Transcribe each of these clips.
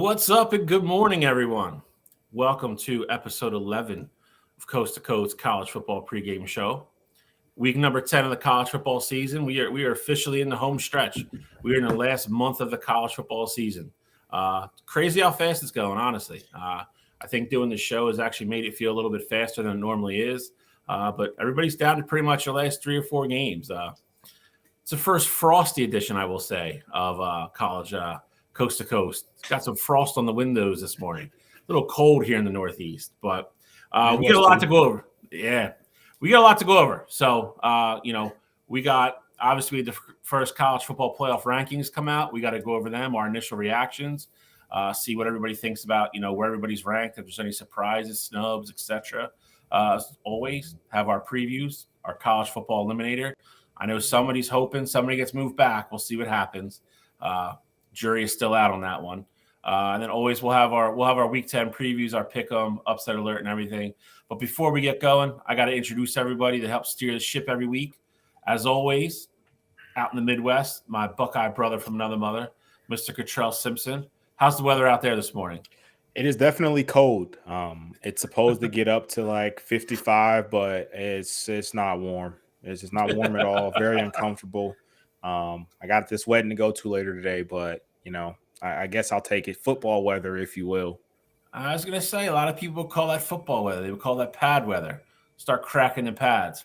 What's up and good morning, everyone. Welcome to episode 11 of Coast to Coast College Football Pregame Show. Week number 10 of the college football season. We are officially in the home stretch. We are in the last month of the college football season. Crazy how fast it's going, honestly. I think doing the show has actually made it feel a little bit faster than it normally is. But everybody's down to pretty much the last 3 or 4 games. It's the first frosty edition, I will say, of college coast to coast. It's got some frost on the windows this morning. A little cold here in the Northeast, but we got a lot to go over. Yeah, we got a lot to go over. So, we got obviously the first college football playoff rankings come out. We got to go over them, our initial reactions, see what everybody thinks about, where everybody's ranked, if there's any surprises, snubs, etc. As always, have our previews, our college football eliminator. I know somebody's hoping somebody gets moved back. We'll see what happens. Jury is still out on that one. And then always we'll have our week 10 previews, our pick 'em, upset alert, and everything. But before we get going, I got to introduce everybody that helps steer the ship every week. As always, out in the Midwest, my Buckeye brother from another mother, Mr. Cottrell Simpson. How's the weather out there this morning? It is definitely cold. It's supposed to get up to like 55, but it's not warm. It's just not warm at all. Very uncomfortable. I got this wedding to go to later today, but I guess I'll take it. Football weather, if you will. I was going to say, a lot of people call that football weather. They would call that pad weather. Start cracking the pads.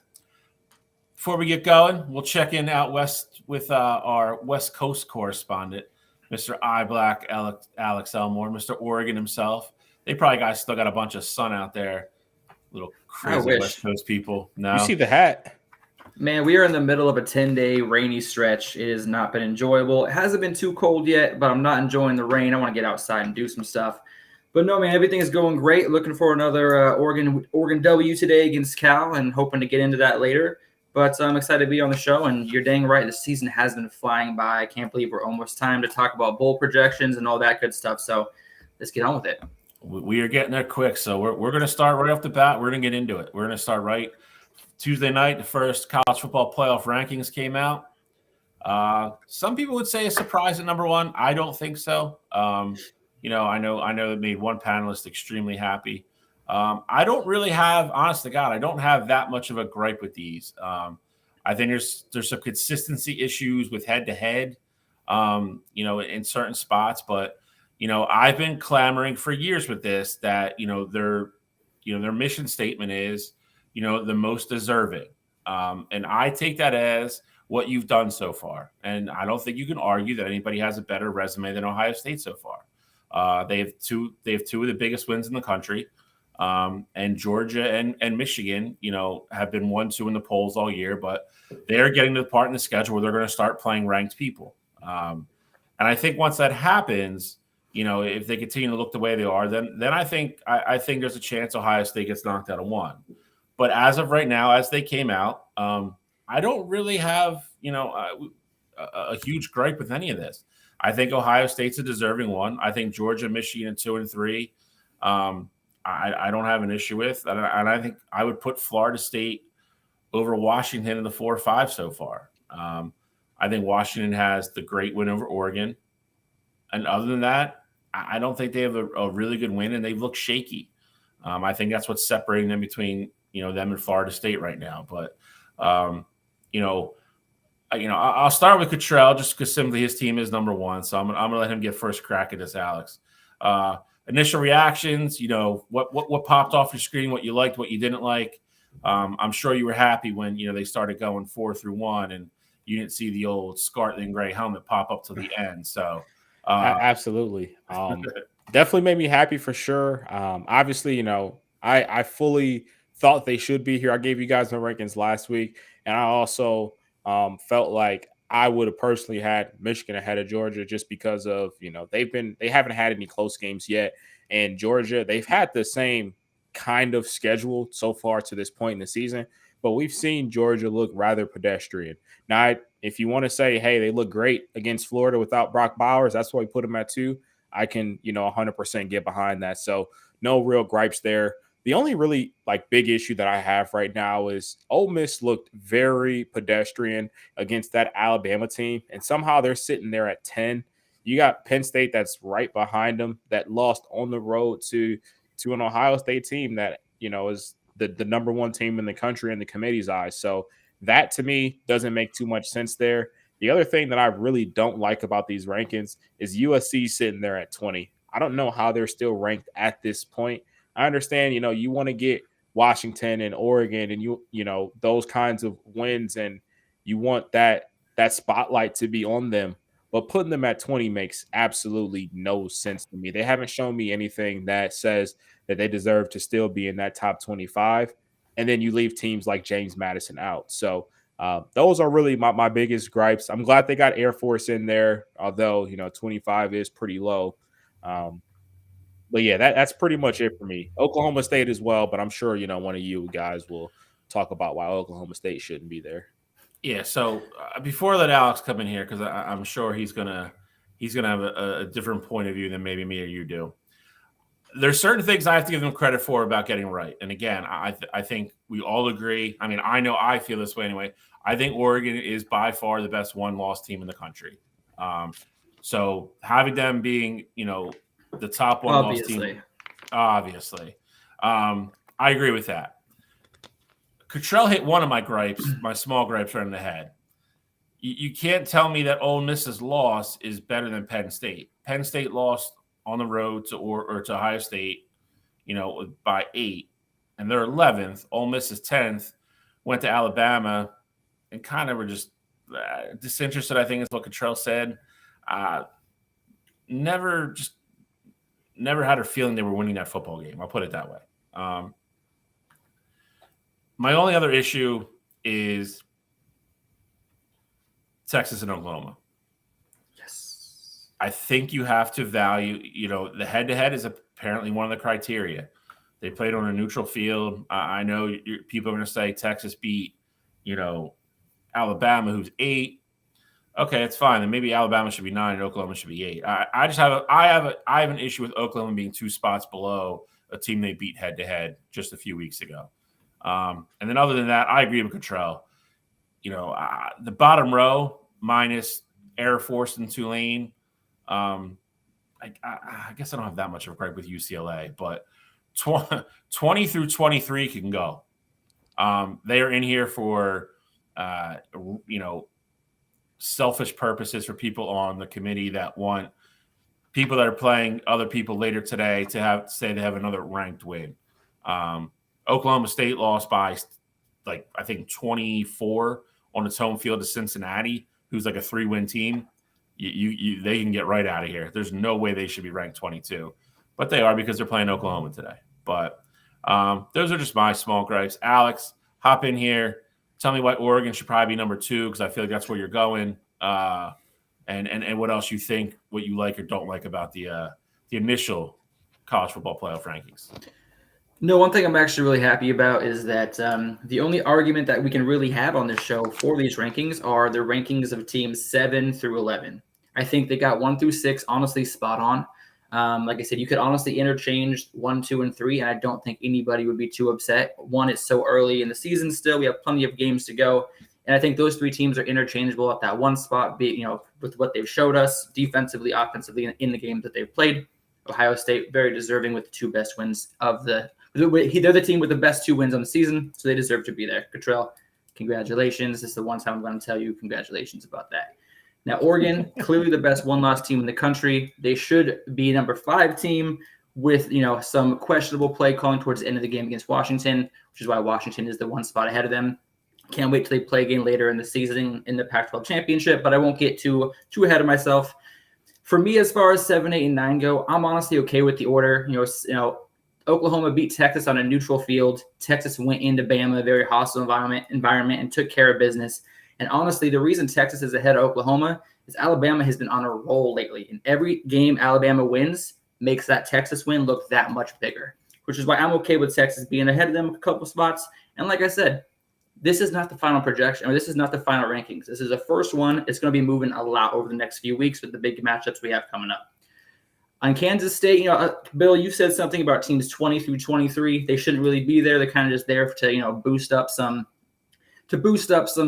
Before we get going, we'll check in out west with our West Coast correspondent, Mr. Black Alex Elmore, Mr. Oregon himself. They probably still got a bunch of sun out there. Little crazy West Coast people. No, you see the hat. Man, we are in the middle of a 10-day rainy stretch. It has not been enjoyable. It hasn't been too cold yet, but I'm not enjoying the rain. I want to get outside and do some stuff. But no, man, everything is going great. Looking for another Oregon W today against Cal and hoping to get into that later. But I'm excited to be on the show, and you're dang right. The season has been flying by. I can't believe we're almost time to talk about bowl projections and all that good stuff. So let's get on with it. We are getting there quick, so we're going to start right off the bat. We're going to get into it. We're going to start right Tuesday night. The first college football playoff rankings came out. Some people would say a surprise at number 1. I don't think so. I know it made one panelist extremely happy. I don't really have, honest to God, I don't have that much of a gripe with these. I think there's some consistency issues with head-to-head, in certain spots. But, I've been clamoring for years with this that, their mission statement is, the most deserving. And I take that as what you've done so far. And I don't think you can argue that anybody has a better resume than Ohio State so far. They have two of the biggest wins in the country. And Georgia and Michigan, have been 1-2 in the polls all year, but they're getting to the part in the schedule where they're going to start playing ranked people. And I think once that happens, if they continue to look the way they are, then I think there's a chance Ohio State gets knocked out of 1. But as of right now, as they came out, I don't really have, a huge gripe with any of this. I think Ohio State's a deserving one. I think Georgia, Michigan, 2 and 3. I don't have an issue with, and I think I would put Florida State over Washington in the 4 or 5 so far. I think Washington has the great win over Oregon, and other than that, I don't think they have a really good win, and they've looked shaky. I think that's what's separating them between them and Florida State right now. But I'll start with Cottrell just because simply his team is number 1, so I'm gonna let him get first crack at this, Alex. Initial reactions, what popped off your screen, what you liked, what you didn't like. I'm sure you were happy when, they started going 4 through 1 and you didn't see the old scarlet and gray helmet pop up to the end. So absolutely. Definitely made me happy for sure. Obviously, I fully thought they should be here. I gave you guys my rankings last week, and I also felt like I would have personally had Michigan ahead of Georgia just because of, they haven't had any close games yet. And Georgia, they've had the same kind of schedule so far to this point in the season, but we've seen Georgia look rather pedestrian. Now, if you want to say, hey, they look great against Florida without Brock Bowers, that's why we put them at 2. I can, 100% get behind that. So no real gripes there. The only really big issue that I have right now is Ole Miss looked very pedestrian against that Alabama team, and somehow they're sitting there at 10. You got Penn State that's right behind them, that lost on the road to an Ohio State team that, is the number one team in the country in the committee's eyes. So that to me doesn't make too much sense there. The other thing that I really don't like about these rankings is USC sitting there at 20. I don't know how they're still ranked at this point. I understand, you want to get Washington and Oregon and those kinds of wins, and you want that spotlight to be on them. But putting them at 20 makes absolutely no sense to me. They haven't shown me anything that says that they deserve to still be in that top 25. And then you leave teams like James Madison out. So those are really my biggest gripes. I'm glad they got Air Force in there, although, 25 is pretty low. But yeah, that's pretty much it for me. Oklahoma State as well, but I'm sure, one of you guys will talk about why Oklahoma State shouldn't be there. Yeah, so before I let Alex come in here, because I'm sure he's gonna have a different point of view than maybe me or you do. There's certain things I have to give them credit for about getting right. And again, I think we all agree. I mean, I know I feel this way anyway. I think Oregon is by far the best one-loss team in the country. So having them being, the top one-loss team, obviously, I agree with that. Cottrell hit one of my gripes, my small gripes right in the head. You can't tell me that Ole Miss's loss is better than Penn State. Penn State lost on the road to Ohio State, by 8, and they're 11th. Ole Miss is 10th. Went to Alabama, and kind of were just disinterested. I think is what Cottrell said. Never had a feeling they were winning that football game. I'll put it that way. My only other issue is Texas and Oklahoma. Yes. I think you have to value, the head-to-head is apparently one of the criteria. They played on a neutral field. I know people are going to say Texas beat, Alabama, who's 8. Okay, it's fine. Then maybe Alabama should be 9 and Oklahoma should be 8. I have an issue with Oklahoma being 2 spots below a team they beat head-to-head just a few weeks ago. And then other than that, I agree with Cottrell. The bottom row minus Air Force and Tulane. I guess I don't have that much of a gripe with UCLA, but 20 through 23 can go. They are in here for, selfish purposes for people on the committee that want people that are playing other people later today to say they have another ranked win. Oklahoma State lost by, I think 24 on its home field to Cincinnati, who's like a 3-win team. They can get right out of here. There's no way they should be ranked 22, but they are because they're playing Oklahoma today. But those are just my small gripes. Alex, hop in here. Tell me why Oregon should probably be number 2, because I feel like that's where you're going. And what else you think, what you like or don't like about the initial college football playoff rankings. No, one thing I'm actually really happy about is that the only argument that we can really have on this show for these rankings are the rankings of teams 7 through 11. I think they got 1 through 6 honestly spot on. Like I said, you could honestly interchange 1, 2, and 3, and I don't think anybody would be too upset. 1, it's so early in the season still. We have plenty of games to go. And I think those 3 teams are interchangeable at that 1 spot, with what they've showed us defensively, offensively, in the games that they've played. Ohio State, very deserving with the 2 best wins of the – they're the team with the best 2 wins on the season, so they deserve to be there. Cottrell, congratulations. This is the one time I'm going to tell you congratulations about that. Now, Oregon, clearly the best one-loss team in the country. They should be number 5 team with, some questionable play calling towards the end of the game against Washington, which is why Washington is the 1 spot ahead of them. Can't wait till they play again later in the season in the Pac-12 championship, but I won't get too ahead of myself. For me, as far as 7, 8, and 9 go, I'm honestly okay with the order. Oklahoma beat Texas on a neutral field. Texas went into Bama, a very hostile environment, and took care of business. And honestly, the reason Texas is ahead of Oklahoma is Alabama has been on a roll lately. And every game Alabama wins makes that Texas win look that much bigger, which is why I'm okay with Texas being ahead of them a couple spots. And like I said, this is not the final projection, or this is not the final rankings. This is the first one. It's going to be moving a lot over the next few weeks with the big matchups we have coming up. On Kansas State, Bill, you said something about teams 20 through 23. They shouldn't really be there. They're kind of just there to boost up some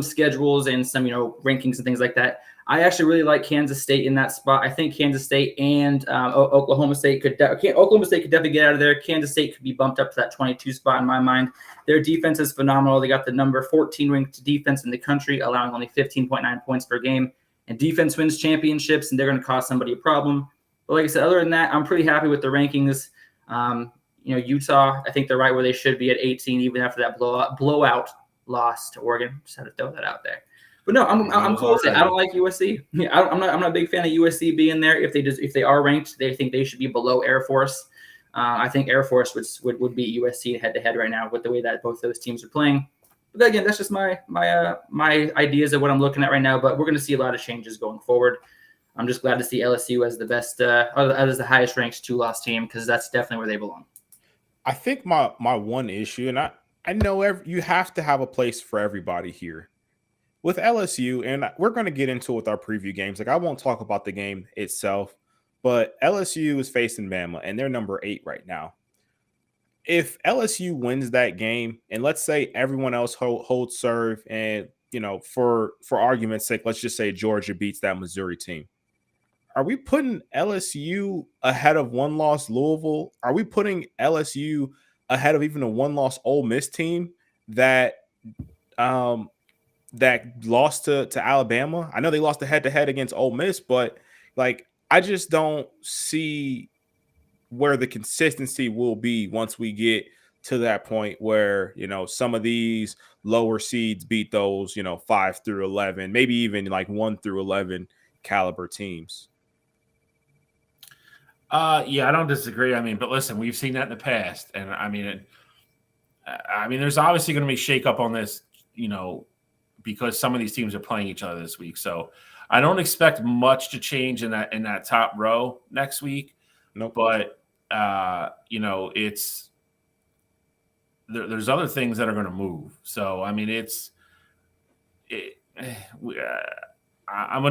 schedules and some, rankings and things like that. I actually really like Kansas State in that spot. I think Kansas State and Oklahoma State Oklahoma State could definitely get out of there. Kansas State could be bumped up to that 22 spot in my mind. Their defense is phenomenal. They got the number 14 ranked defense in the country, allowing only 15.9 points per game. And defense wins championships, and they're going to cause somebody a problem. But like I said, other than that, I'm pretty happy with the rankings. Utah, I think they're right where they should be at 18, even after that blowout loss to Oregon. Just had to throw that out there. But no, I'm cool with it. I don't like USC. Yeah, I'm not a big fan of USC being there. If they are ranked, they think they should be below Air Force. I think Air Force would beat USC head to head right now with the way that both those teams are playing. But again, that's just my ideas of what I'm looking at right now. But we're going to see a lot of changes going forward. I'm just glad to see LSU as the best, as the highest ranked 2-loss team, because that's definitely where they belong. I think my one issue, and I know you have to have a place for everybody here. With LSU, and we're going to get into it with our preview games. Like, I won't talk about the game itself, but LSU is facing Bama, and they're number 8 right now. If LSU wins that game, and let's say everyone else holds serve, and for argument's sake, let's just say Georgia beats that Missouri team. Are we putting LSU ahead of one-loss Louisville? Are we putting LSU ahead of even a one-loss Ole Miss team that lost to Alabama? I know they lost the head-to-head against Ole Miss, but I just don't see where the consistency will be once we get to that point where some of these lower seeds beat those 5 through 11, maybe even 1 through 11 caliber teams. Yeah, I don't disagree. But listen, we've seen that in the past, and there's obviously going to be shakeup on this, because some of these teams are playing each other this week. So I don't expect much to change in that top row next week. Nope. But it's there's other things that are going to move. So I'm going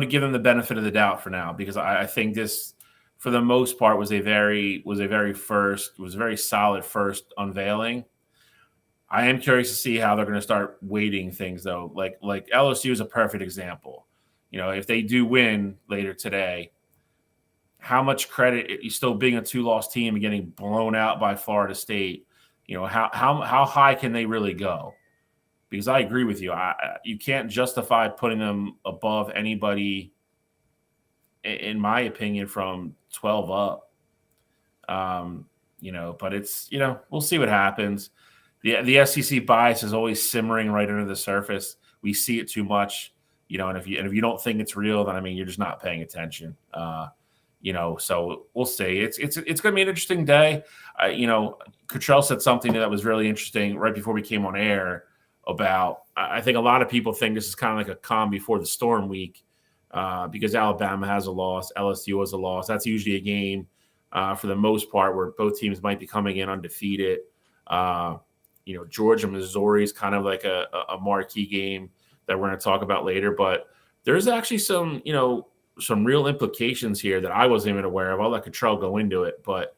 to give them the benefit of the doubt for now, because I think this, for the most part, was a very solid first unveiling. I am curious to see how they're going to start weighting things, though. Like LSU is a perfect example. If they do win later today, how much credit, still being a 2-loss team and getting blown out by Florida State, how high can they really go? Because I agree with you. You can't justify putting them above anybody, in my opinion, from 12 up. But it's, we'll see what happens. The SEC bias is always simmering right under the surface. We see it too much, and if you don't think it's real, then you're just not paying attention. So we'll see. It's going to be an interesting day. Cottrell said something that was really interesting right before we came on air about, I think a lot of people think this is kind of like a calm before the storm week, because Alabama has a loss, LSU has a loss. That's usually a game for the most part where both teams might be coming in undefeated. Georgia, Missouri is kind of like a marquee game that we're going to talk about later. But there's actually some real implications here that I wasn't even aware of. I'll let Cottrell go into it. But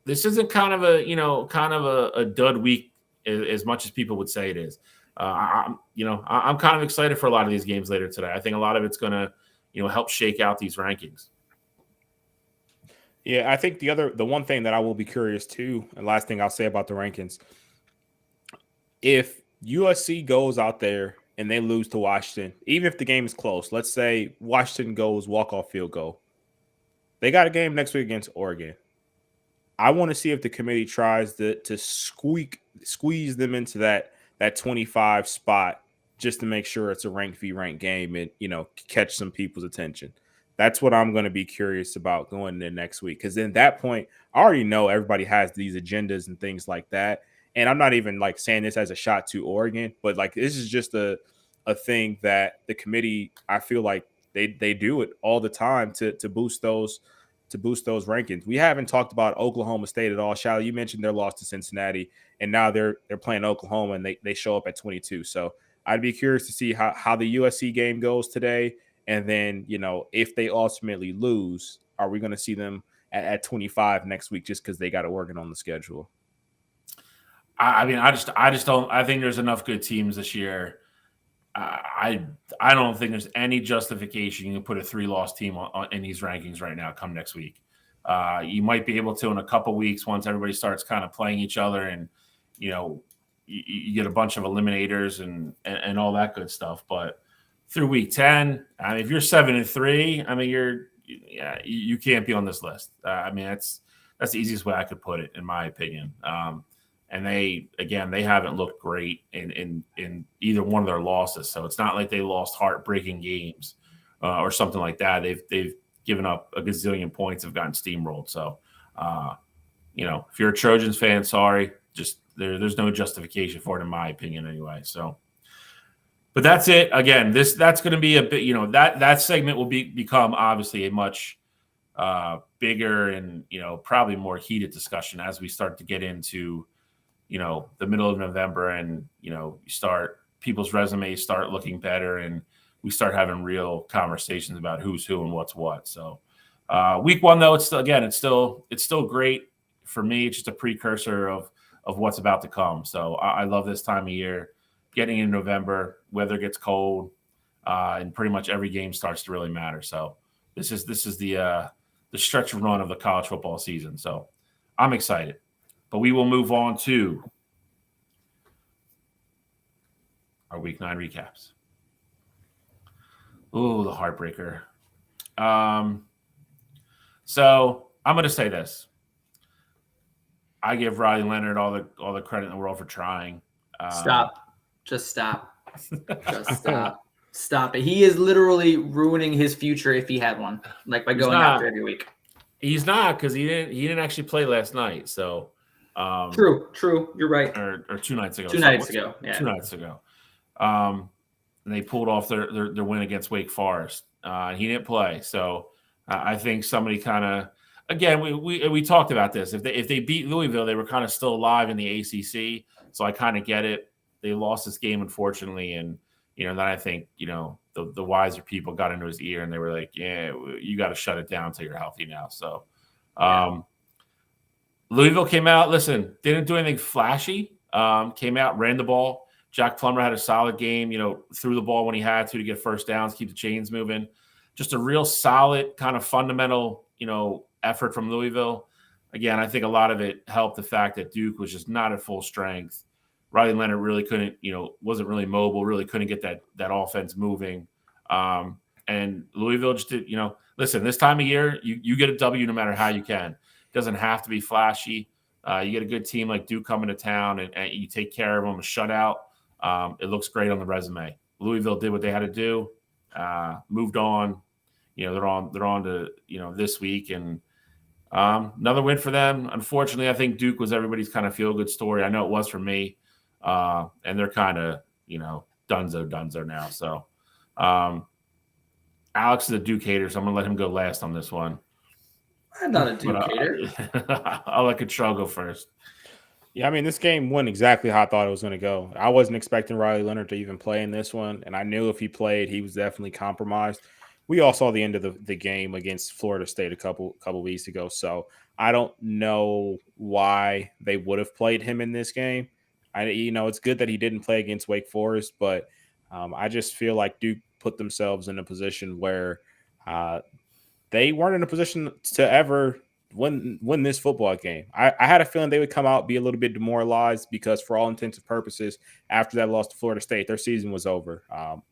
this isn't kind of a dud week as much as people would say it is. I'm kind of excited for a lot of these games later today. I think a lot of it's going to, help shake out these rankings. Yeah, I think the one thing that I will be curious too, and last thing I'll say about the rankings, if USC goes out there and they lose to Washington, even if the game is close, let's say Washington goes walk-off field goal, they got a game next week against Oregon. I want to see if the committee tries to squeeze them into that 25 spot just to make sure it's a rank v rank game and catch some people's attention. That's what I'm going to be curious about going into next week, because at that point, I already know everybody has these agendas and things like that. And I'm not even saying this as a shot to Oregon, but this is just a thing that the committee, I feel like they do it all the time to boost those rankings. We haven't talked about Oklahoma State at all. Shallow, you mentioned their loss to Cincinnati, and now they're playing Oklahoma and they show up at 22. So I'd be curious to see how the USC game goes today. And then, if they ultimately lose, are we going to see them at 25 next week just because they got Oregon on the schedule? I just don't. I think there's enough good teams this year. I don't think there's any justification you can put a 3-loss team in these rankings right now come next week. You might be able to in a couple weeks once everybody starts kind of playing each other and, you get a bunch of eliminators and all that good stuff. But through week 10, I mean, if you're 7-3, I mean, you can't be on this list. I mean, that's the easiest way I could put it, in my opinion. And they haven't looked great in either one of their losses. So it's not like they lost heartbreaking games or something like that. They've given up a gazillion points, have gotten steamrolled. So, if you're a Trojans fan, sorry, just there's no justification for it, in my opinion, anyway. So, but that's it. Again, that's going to be a bit. That segment will become obviously a much bigger and probably more heated discussion as we start to get into the middle of November, and people's resumes start looking better, and we start having real conversations about who's who and what's what. So week 1 though, it's still great for me. It's just a precursor of what's about to come. So I love this time of year, getting in November, weather gets cold, and pretty much every game starts to really matter. So this is the stretch run of the college football season. So I'm excited. But we will move on to our Week 9 recaps. Ooh, the heartbreaker. So I'm going to say this. I give Riley Leonard all the credit in the world for trying. Stop. Just stop. Just stop. Stop it. He is literally ruining his future if he had one, by going after every week. He's not, because he didn't actually play last night. So. True. You're right. Or 2 nights ago. 2 nights ago. Yeah. 2 nights ago. And they pulled off their win against Wake Forest. He didn't play. So I think somebody kind of, again, we talked about this. If they beat Louisville, they were kind of still alive in the ACC. So I kind of get it. They lost this game, unfortunately. And, then I think, the wiser people got into his ear and they were like, yeah, you got to shut it down until you're healthy now. So, Louisville came out, didn't do anything flashy. Came out, ran the ball. Jack Plummer had a solid game, threw the ball when he had to get first downs, keep the chains moving. Just a real solid kind of fundamental, effort from Louisville. Again, I think a lot of it helped the fact that Duke was just not at full strength. Riley Leonard really couldn't, wasn't really mobile, really couldn't get that offense moving. And Louisville just did, this time of year, you get a W no matter how you can. Doesn't have to be flashy. You get a good team like Duke coming to town and you take care of them, a shutout. It looks great on the resume. Louisville did what they had to do, moved on. They're on to this week, and another win for them. Unfortunately, I think Duke was everybody's kind of feel good story. I know it was for me, and they're kind of dunzo now. So Alex is a Duke hater, so I'm gonna let him go last on this one. I'm not a Duke hater. I'll let Control go first. Yeah, I mean, this game went exactly how I thought it was going to go. I wasn't expecting Riley Leonard to even play in this one, and I knew if he played, he was definitely compromised. We all saw the end of the game against Florida State a couple weeks ago, so I don't know why they would have played him in this game. It's good that he didn't play against Wake Forest, but I just feel like Duke put themselves in a position where they weren't in a position to ever win this football game. I had a feeling they would come out, be a little bit demoralized because for all intents and purposes, after that loss to Florida State, their season was over.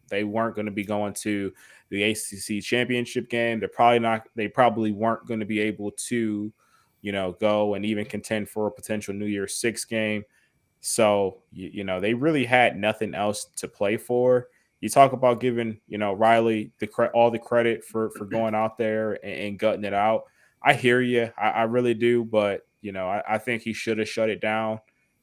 They weren't going to be going to the ACC championship game. They probably weren't going to be able to, go and even contend for a potential New Year's Six game. So, they really had nothing else to play for. You talk about giving, Riley all the credit for going out there and gutting it out. I hear you. I really do. But, I think he should have shut it down.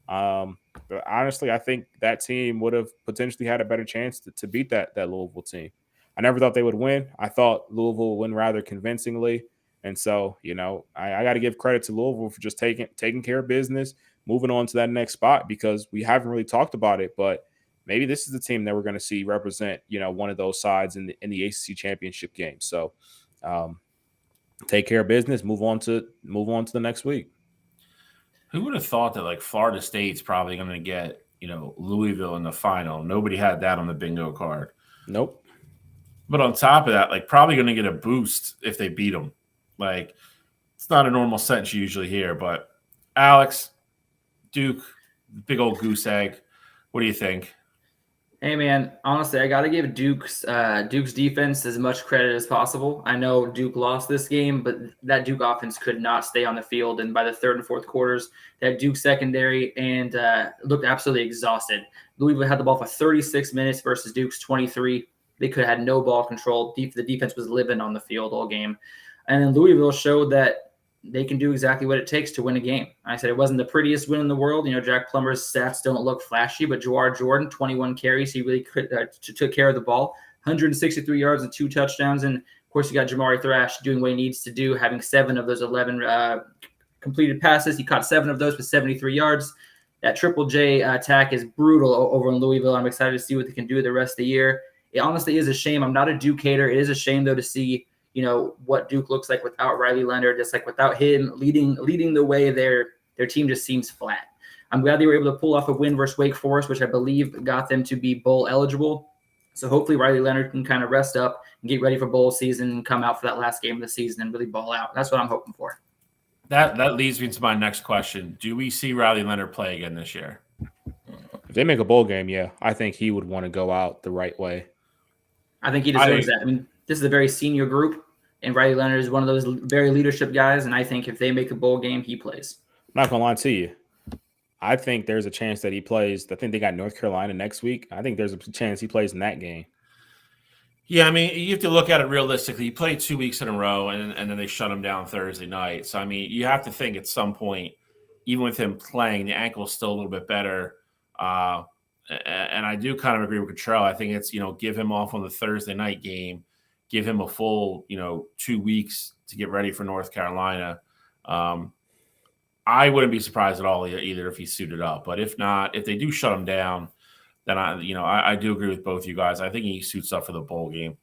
But honestly, I think that team would have potentially had a better chance to beat that Louisville team. I never thought they would win. I thought Louisville would win rather convincingly. And so, I got to give credit to Louisville for just taking care of business, moving on to that next spot, because we haven't really talked about it. But maybe this is the team that we're going to see represent, one of those sides in the ACC championship game. So take care of business, move on to the next week. Who would have thought that Florida State's probably going to get, Louisville in the final. Nobody had that on the bingo card. Nope. But on top of that, like probably going to get a boost if they beat them. Like it's not a normal sentence you usually hear, but Alex, Duke, big old goose egg. What do you think? Hey man, honestly, I got to give Duke's defense as much credit as possible. I know Duke lost this game, but that Duke offense could not stay on the field, and by the third and fourth quarters, that Duke secondary and looked absolutely exhausted. Louisville had the ball for 36 minutes versus Duke's 23. They could have had no ball control. The defense was living on the field all game, and then Louisville showed that they can do exactly what it takes to win a game. I said it wasn't the prettiest win in the world. Jack Plummer's stats don't look flashy, but Jawar Jordan, 21 carries, he really took care of the ball, 163 yards and 2 touchdowns. And, of course, you got Jamari Thrash doing what he needs to do, having 7 of those 11 completed passes. He caught 7 of those for 73 yards. That Triple J attack is brutal over in Louisville. I'm excited to see what they can do the rest of the year. It honestly is a shame. I'm not a Duke hater. It is a shame, though, to see what Duke looks like without Riley Leonard, just like without him leading the way, their team just seems flat. I'm glad they were able to pull off a win versus Wake Forest, which I believe got them to be bowl eligible. So hopefully Riley Leonard can kind of rest up and get ready for bowl season and come out for that last game of the season and really ball out. That's what I'm hoping for. That leads me to my next question. Do we see Riley Leonard play again this year? If they make a bowl game, yeah, I think he would want to go out the right way. I think he deserves that. I mean, this is a very senior group, and Riley Leonard is one of those very leadership guys, and I think if they make a bowl game, he plays. I'm not going to lie to you. I think there's a chance that he plays. I think they got North Carolina next week. I think there's a chance he plays in that game. Yeah, I mean, you have to look at it realistically. He played 2 weeks in a row, and then they shut him down Thursday night. So, I mean, you have to think at some point, even with him playing, the ankle's still a little bit better. And I do kind of agree with Cottrell. I think it's, give him off on the Thursday night game, give him a full, 2 weeks to get ready for North Carolina. I wouldn't be surprised at all either if he suited up. But if not, if they do shut him down, then I do agree with both you guys. I think he suits up for the bowl game.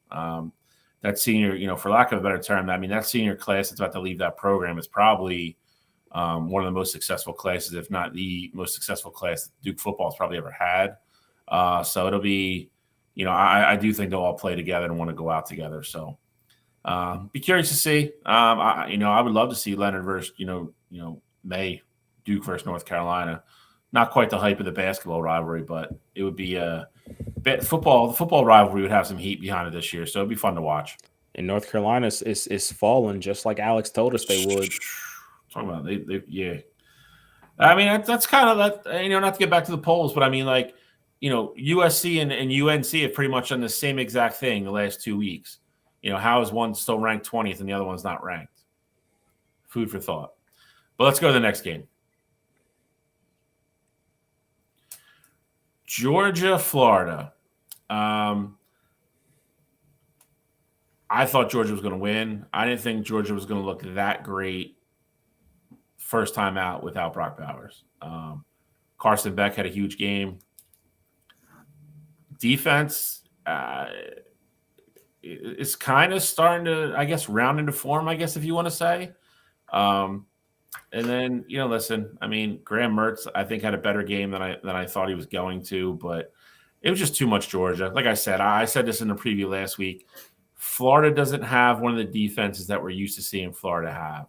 That senior, for lack of a better term, I mean, that senior class that's about to leave that program is probably one of the most successful classes, if not the most successful class that Duke football has probably ever had. So it'll be, I do think they'll all play together and want to go out together. So be curious to see. I would love to see Leonard versus, May, Duke versus North Carolina. Not quite the hype of the basketball rivalry, but it would be the football rivalry would have some heat behind it this year. So it'd be fun to watch. And North Carolina is falling just like Alex told us they would. Talking about yeah. I mean, that's kind of that. Not to get back to the polls, but I mean, like, USC and UNC have pretty much done the same exact thing the last 2 weeks. How is one still ranked 20th and the other one's not ranked? Food for thought. But let's go to the next game. Georgia, Florida. I thought Georgia was going to win. I didn't think Georgia was going to look that great first time out without Brock Bowers. Carson Beck had a huge game. Defense is kind of starting to, I guess, round into form, I guess, if you want to say. And then, listen, I mean, Graham Mertz, I think, had a better game than I thought he was going to, but it was just too much Georgia. Like I said this in the preview last week. Florida doesn't have one of the defenses that we're used to seeing Florida have.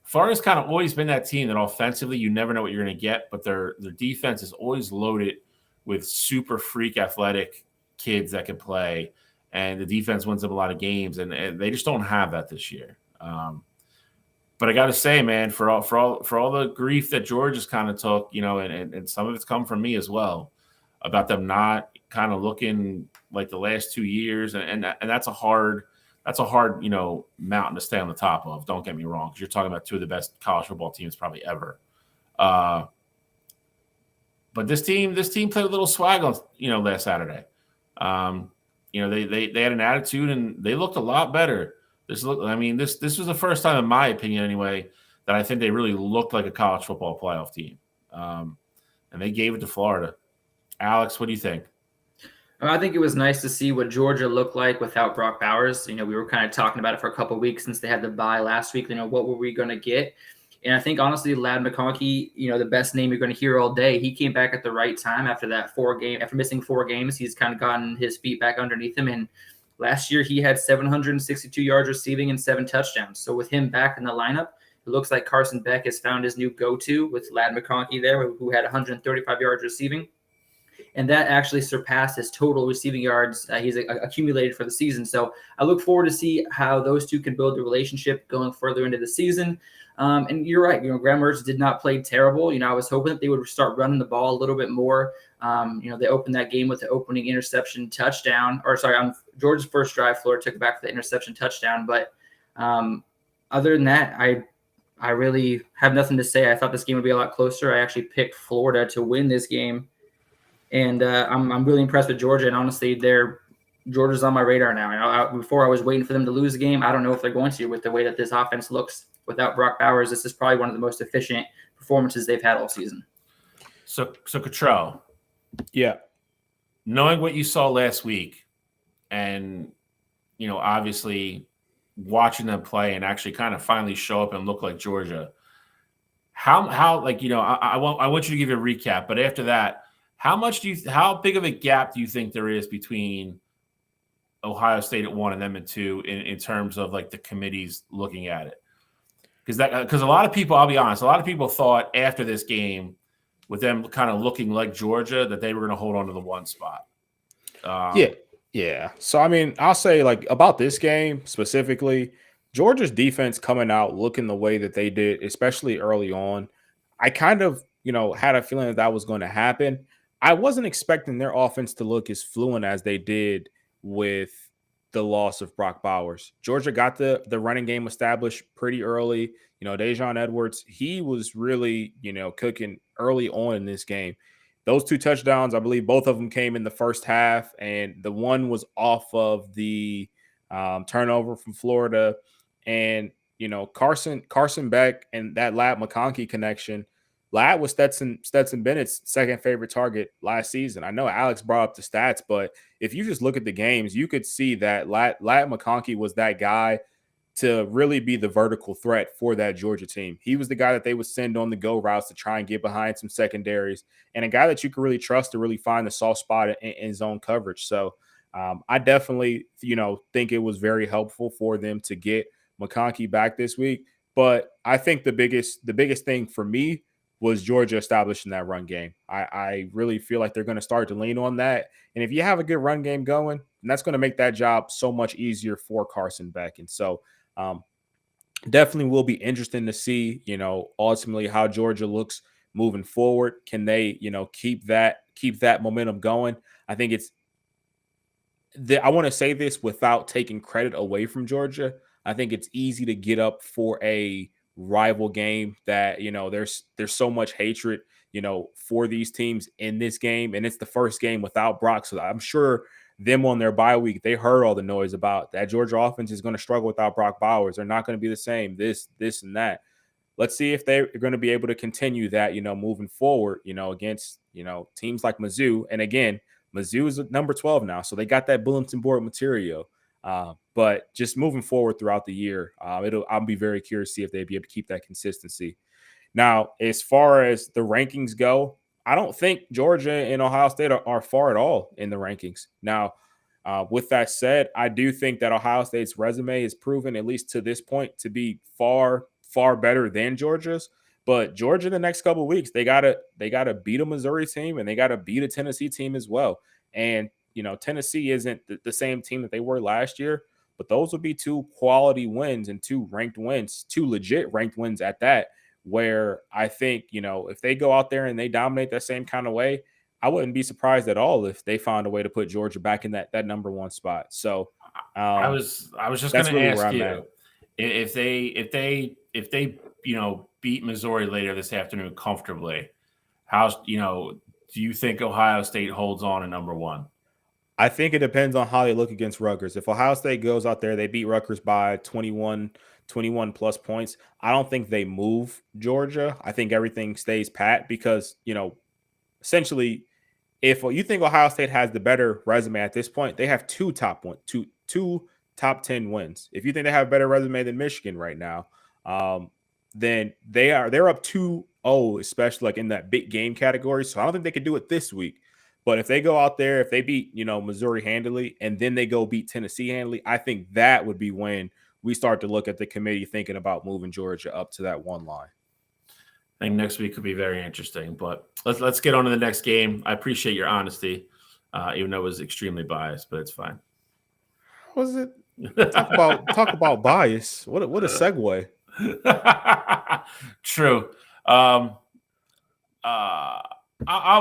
Florida's kind of always been that team that offensively you never know what you're going to get, but their defense is always loaded with super freak athletic kids that can play, and the defense wins them a lot of games, and they just don't have that this year. But I got to say, man, for all the grief that Georgia's kind of took, and some of it's come from me as well, about them not kind of looking like the last 2 years, and that's a hard mountain to stay on the top of. Don't get me wrong, because you're talking about two of the best college football teams probably ever. But this team played a little swag on last Saturday. They had an attitude and they looked a lot better. This was the first time, in my opinion anyway, that I think they really looked like a college football playoff team. And they gave it to Florida. Alex, what do you think? I think it was nice to see what Georgia looked like without Brock Bowers. We were kind of talking about it for a couple of weeks since they had the bye last week. What were we going to get? And I think honestly, Lad McConkey, the best name you're going to hear all day. He came back at the right time after after missing 4 games. He's kind of gotten his feet back underneath him. And last year he had 762 yards receiving and 7 touchdowns. So with him back in the lineup, it looks like Carson Beck has found his new go-to with Lad McConkey there, who had 135 yards receiving. And that actually surpassed his total receiving yards he's accumulated for the season. So I look forward to see how those two can build a relationship going further into the season. And you're right. Graham Mertz did not play terrible. I was hoping that they would start running the ball a little bit more. They opened that game with the opening interception touchdown. On Georgia's first drive, Florida took it back for the interception touchdown. But other than that, I really have nothing to say. I thought this game would be a lot closer. I actually picked Florida to win this game. And I'm really impressed with Georgia. And honestly, Georgia's on my radar now. Before I was waiting for them to lose the game. I don't know if they're going to with the way that this offense looks without Brock Bowers. This is probably one of the most efficient performances they've had all season. So Cottrell, yeah, knowing what you saw last week, and obviously watching them play and actually kind of finally show up and look like Georgia. How I want you to give you a recap, but after that, how big of a gap do you think there is between Ohio State at 1 and them at 2 in terms of like the committees looking at it? Because a lot of people, I'll be honest, a lot of people thought after this game, with them kind of looking like Georgia, that they were going to hold on to the 1 spot. Yeah. So, I mean, I'll say like about this game specifically, Georgia's defense coming out looking the way that they did, especially early on. I kind of, had a feeling that was going to happen. I wasn't expecting their offense to look as fluent as they did with the loss of Brock Bowers. Georgia got the running game established pretty early. Dejon Edwards, he was really, cooking early on in this game. Those 2 touchdowns, I believe both of them came in the first half, and the one was off of the turnover from Florida. And, Carson Beck and that Lad McConkey connection. Lad was Stetson Bennett's second favorite target last season. I know Alex brought up the stats, but if you just look at the games, you could see that Lad McConkey was that guy to really be the vertical threat for that Georgia team. He was the guy that they would send on the go routes to try and get behind some secondaries, and a guy that you could really trust to really find the soft spot in zone coverage. So I definitely, think it was very helpful for them to get McConkey back this week. But I think the biggest thing for me was Georgia establishing that run game. I really feel like they're going to start to lean on that. And if you have a good run game going, then that's going to make that job so much easier for Carson Beck. And so definitely will be interesting to see, ultimately how Georgia looks moving forward. Can they, keep that momentum going? I think I want to say this without taking credit away from Georgia. I think it's easy to get up for a rival game that, there's so much hatred, for these teams in this game. And it's the first game without Brock. So I'm sure them on their bye week, they heard all the noise about that Georgia offense is going to struggle without Brock Bowers. They're not going to be the same, this and that. Let's see if they're going to be able to continue that, moving forward, against, teams like Mizzou. And again, Mizzou is number 12 now. So they got that bulletin board material. But just moving forward throughout the year, I'll be very curious to see if they'd be able to keep that consistency. Now, as far as the rankings go, I don't think Georgia and Ohio State are far at all in the rankings. Now, with that said, I do think that Ohio State's resume is proven, at least to this point, to be far, far better than Georgia's. But Georgia, the next couple of weeks, they gotta beat a Missouri team, and they gotta beat a Tennessee team as well. And Tennessee isn't the same team that they were last year, but those would be 2 quality wins and 2 ranked wins, 2 legit ranked wins at that, where I think, if they go out there and they dominate that same kind of way, I wouldn't be surprised at all if they found a way to put Georgia back in that number 1 spot. So I was just going to ask you if they beat Missouri later this afternoon comfortably, do you think Ohio State holds on to number 1? I think it depends on how they look against Rutgers. If Ohio State goes out there, they beat Rutgers by 21 plus points, I don't think they move Georgia. I think everything stays pat because, essentially, if you think Ohio State has the better resume at this point, they have 2 top 10 wins. If you think they have a better resume than Michigan right now, then they're up 2-0, especially like in that big game category. So I don't think they could do it this week. But if they go out there, if they beat, Missouri handily, and then they go beat Tennessee handily, I think that would be when we start to look at the committee thinking about moving Georgia up to that one line. I think next week could be very interesting. But let's get on to the next game. I appreciate your honesty, even though it was extremely biased, but it's fine. Was it? Talk about bias. What a segue. True. I'll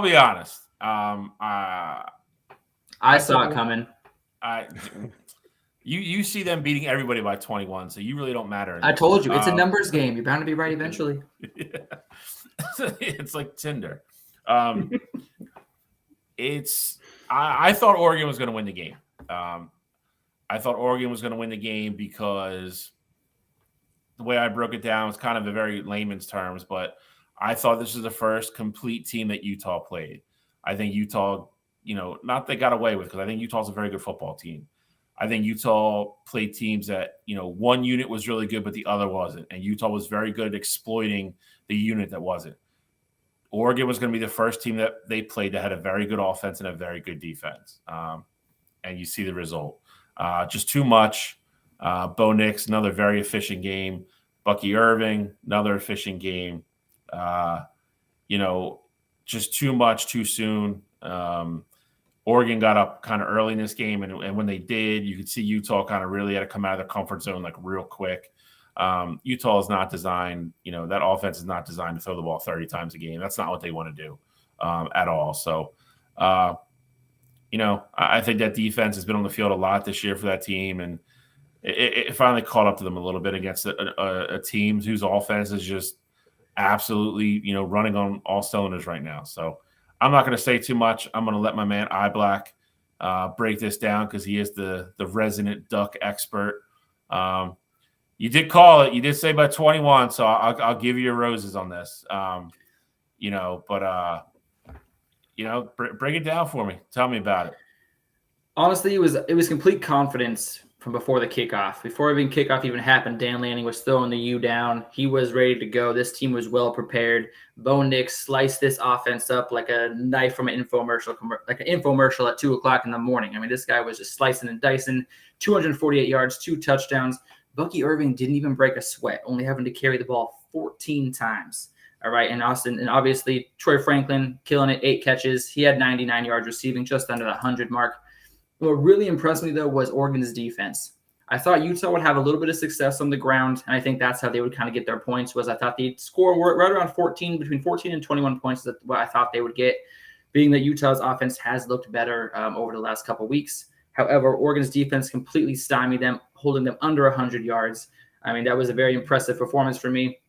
be honest. I saw it coming. You see them beating everybody by 21, so you really don't matter. I told you, it's a numbers game. You're bound to be right eventually. Yeah. It's like Tinder. I thought Oregon was going to win the game. I thought Oregon was going to win the game because the way I broke it down was kind of a very layman's terms, but I thought this was the first complete team that Utah played. I think Utah, not they got away with, because I think Utah's a very good football team. I think Utah played teams that, one unit was really good, but the other wasn't. And Utah was very good at exploiting the unit that wasn't. Oregon was going to be the first team that they played that had a very good offense and a very good defense. And you see the result. Just too much. Bo Nix, another very efficient game. Bucky Irving, another efficient game. Just too much too soon. Oregon got up kind of early in this game, and when they did, you could see Utah kind of really had to come out of their comfort zone like real quick. Utah is not designed, that offense is not designed to throw the ball 30 times a game. That's not what they want to do at all. So, I think that defense has been on the field a lot this year for that team, and it finally caught up to them a little bit against a team whose offense is just absolutely, running on all cylinders right now. So I'm not going to say too much. I'm going to let my man iBlack break this down because he is the resident Duck expert. You did call it. You did say by 21, so I'll give you your roses on this. Break it down for me. Tell me about it. Honestly, it was complete confidence from before the kickoff. Before even kickoff even happened, Dan Lanning was throwing the U down. He was ready to go. This team was well prepared. Bo Nix sliced this offense up like a knife from an infomercial, at 2:00 in the morning. I mean, this guy was just slicing and dicing. 248 yards, 2 touchdowns. Bucky Irving didn't even break a sweat, only having to carry the ball 14 times. All right, and obviously Troy Franklin killing it, 8 catches. He had 99 yards receiving, just under the 100 mark. What really impressed me, though, was Oregon's defense. I thought Utah would have a little bit of success on the ground, and I think that's how they would kind of get their points. I thought they'd score right around between 14 and 21 points. That's what I thought they would get, being that Utah's offense has looked better over the last couple of weeks. However, Oregon's defense completely stymied them, holding them under 100 yards. I mean, that was a very impressive performance for me.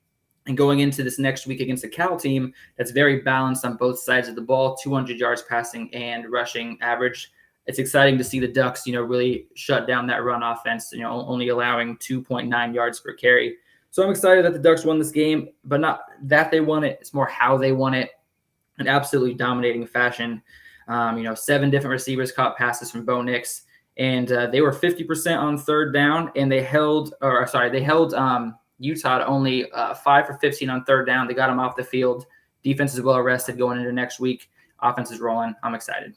And going into this next week against a Cal team that's very balanced on both sides of the ball, 200 yards passing and rushing average, it's exciting to see the Ducks, really shut down that run offense, only allowing 2.9 yards per carry. So I'm excited that the Ducks won this game, but not that they won it. It's more how they won it in absolutely dominating fashion. 7 different receivers caught passes from Bo Nix, and they were 50% on third down, and they held Utah to only 5 for 15 on third down. They got them off the field. Defense is well rested going into next week. Offense is rolling. I'm excited.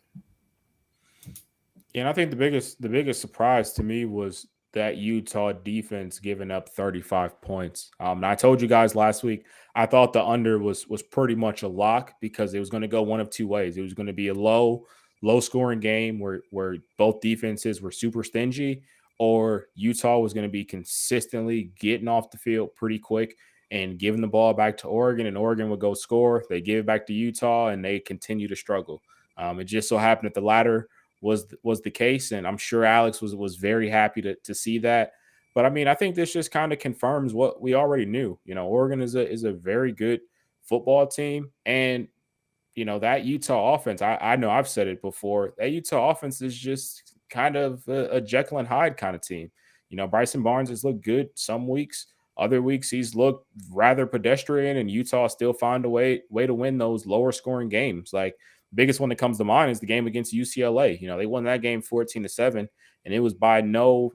Yeah, and I think the biggest surprise to me was that Utah defense giving up 35 points. And I told you guys last week, I thought the under was pretty much a lock because it was going to go one of two ways. It was going to be a low scoring game where both defenses were super stingy, or Utah was going to be consistently getting off the field pretty quick and giving the ball back to Oregon, and Oregon would go score. They give it back to Utah, and they continue to struggle. It just so happened that the latter was the case, and I'm sure Alex was very happy to see that. But I mean, I think this just kind of confirms what we already knew. Oregon is a very good football team, and that Utah offense. I know I've said it before. That Utah offense is just kind of a Jekyll and Hyde kind of team. Bryson Barnes has looked good some weeks. Other weeks he's looked rather pedestrian, and Utah still find a way to win those lower scoring games. Like, biggest one that comes to mind is the game against UCLA. They won that game 14-7, and it was by no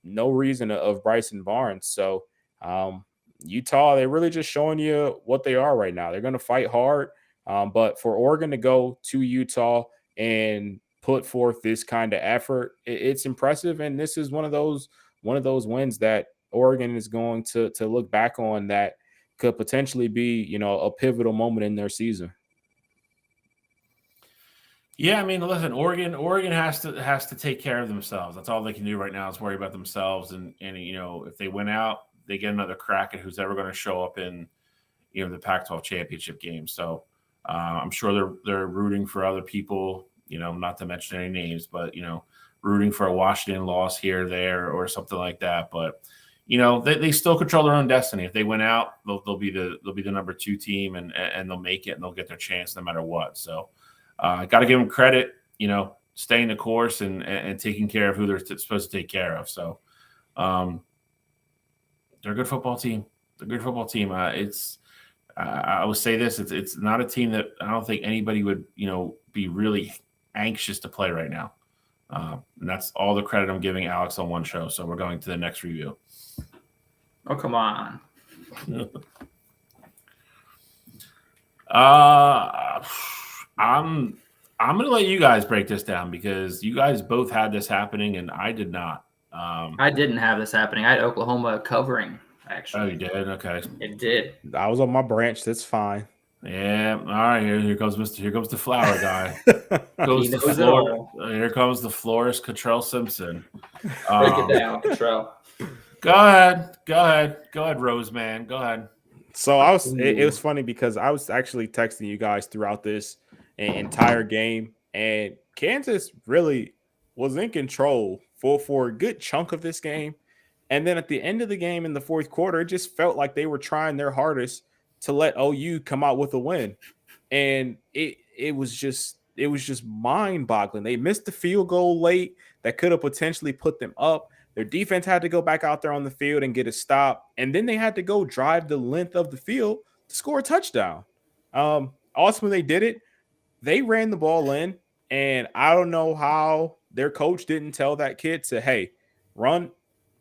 reason of Bryson Barnes. So, Utah, they're really just showing you what they are right now. They're going to fight hard. But for Oregon to go to Utah and put forth this kind of effort, it's impressive. And this is one of those wins that Oregon is going to look back on that could potentially be, a pivotal moment in their season. Yeah, I mean, listen, Oregon has to take care of themselves. That's all they can do right now is worry about themselves. And if they win out, they get another crack at who's ever going to show up in the Pac-12 championship game. So I'm sure they're rooting for other people. Not to mention any names, but rooting for a Washington loss here, there, or something like that. But they still control their own destiny. If they win out, they'll be the number 2 team, and they'll make it, and they'll get their chance no matter what. So. Got to give them credit, staying the course and taking care of who they're supposed to take care of. So they're a good football team. They're a good football team. I would say this: it's not a team that I don't think anybody would be really anxious to play right now. And that's all the credit I'm giving Alex on one show. So we're going to the next review. Oh, come on. I'm going to let you guys break this down because you guys both had this happening and I did not. I didn't have this happening. I had Oklahoma covering, actually. Oh, you did? Okay. It did. I was on my branch. That's fine. Yeah. All right. Here comes the flower guy. Here comes the florist, Cottrell Simpson. Break it down, Cottrell. Go ahead, Roseman. Go ahead. So it was funny because I was actually texting you guys throughout this entire game, and Kansas really was in control for a good chunk of this game. And then at the end of the game in the fourth quarter, it just felt like they were trying their hardest to let OU come out with a win. And it was just mind-boggling. They missed the field goal late that could have potentially put them up. Their defense had to go back out there on the field and get a stop. And then they had to go drive the length of the field to score a touchdown. Ultimately, they did it. They ran the ball in, and I don't know how their coach didn't tell that kid to, hey, run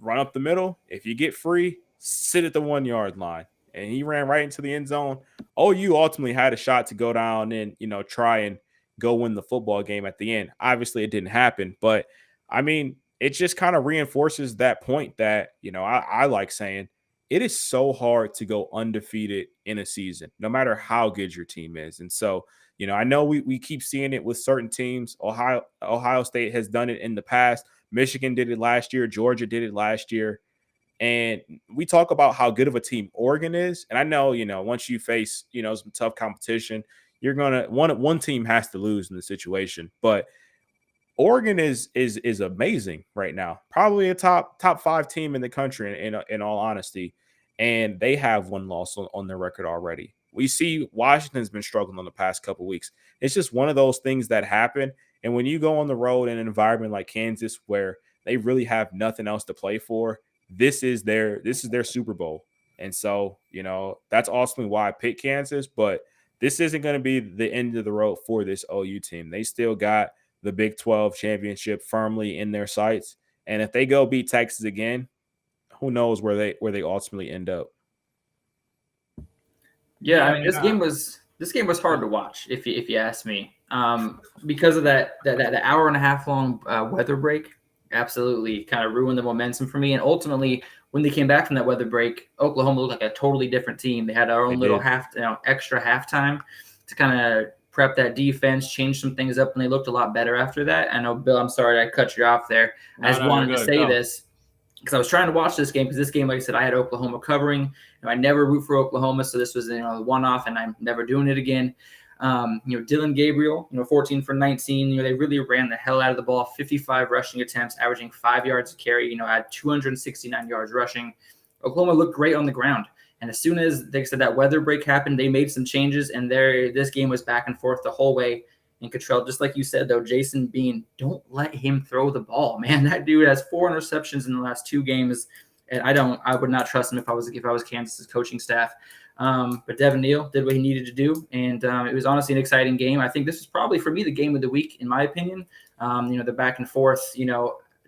up the middle. If you get free, sit at the 1-yard line. And he ran right into the end zone. OU ultimately had a shot to go down and, try and go win the football game at the end. Obviously, it didn't happen. But, I mean, it just kind of reinforces that point that, I like saying it is so hard to go undefeated in a season, no matter how good your team is. And so, I know we keep seeing it with certain teams. Ohio State has done it in the past. Michigan did it last year. Georgia did it last year. And we talk about how good of a team Oregon is. And I know, once you face, some tough competition, you're going to one team has to lose in the situation. But Oregon is amazing right now. Probably a top 5 team in the country in all honesty. And they have one loss on their record already. We see Washington's been struggling on the past couple of weeks. It's just one of those things that happen. And when you go on the road in an environment like Kansas where they really have nothing else to play for, this is their Super Bowl. And so, that's ultimately why I picked Kansas. But this isn't going to be the end of the road for this OU team. They still got the Big 12 championship firmly in their sights. And if they go beat Texas again, who knows where they ultimately end up. Yeah, I mean, this game was hard to watch if you ask me, because of that hour and a half long weather break. Absolutely, kind of ruined the momentum for me. And ultimately, when they came back from that weather break, Oklahoma looked like a totally different team. They had our own little extra halftime to kind of prep that defense, change some things up, and they looked a lot better after that. I know, Bill, I'm sorry I cut you off there. I just wanted to say this because I was trying to watch this game because this game, like I said, I had Oklahoma covering. I never root for Oklahoma, so this was a one-off, and I'm never doing it again. Dylan Gabriel, 14 for 19. They really ran the hell out of the ball. 55 rushing attempts, averaging 5 yards a carry. Had 269 yards rushing. Oklahoma looked great on the ground. And as soon as they said that weather break happened, they made some changes, and this game was back and forth the whole way. And Cottrell, just like you said, though, Jason Bean, don't let him throw the ball, man. That dude has 4 interceptions in the last 2 games, and I would not trust him if I was Kansas's coaching staff. But Devin Neal did what he needed to do, and it was honestly an exciting game. I think this is probably for me the game of the week, in my opinion. The back and forth,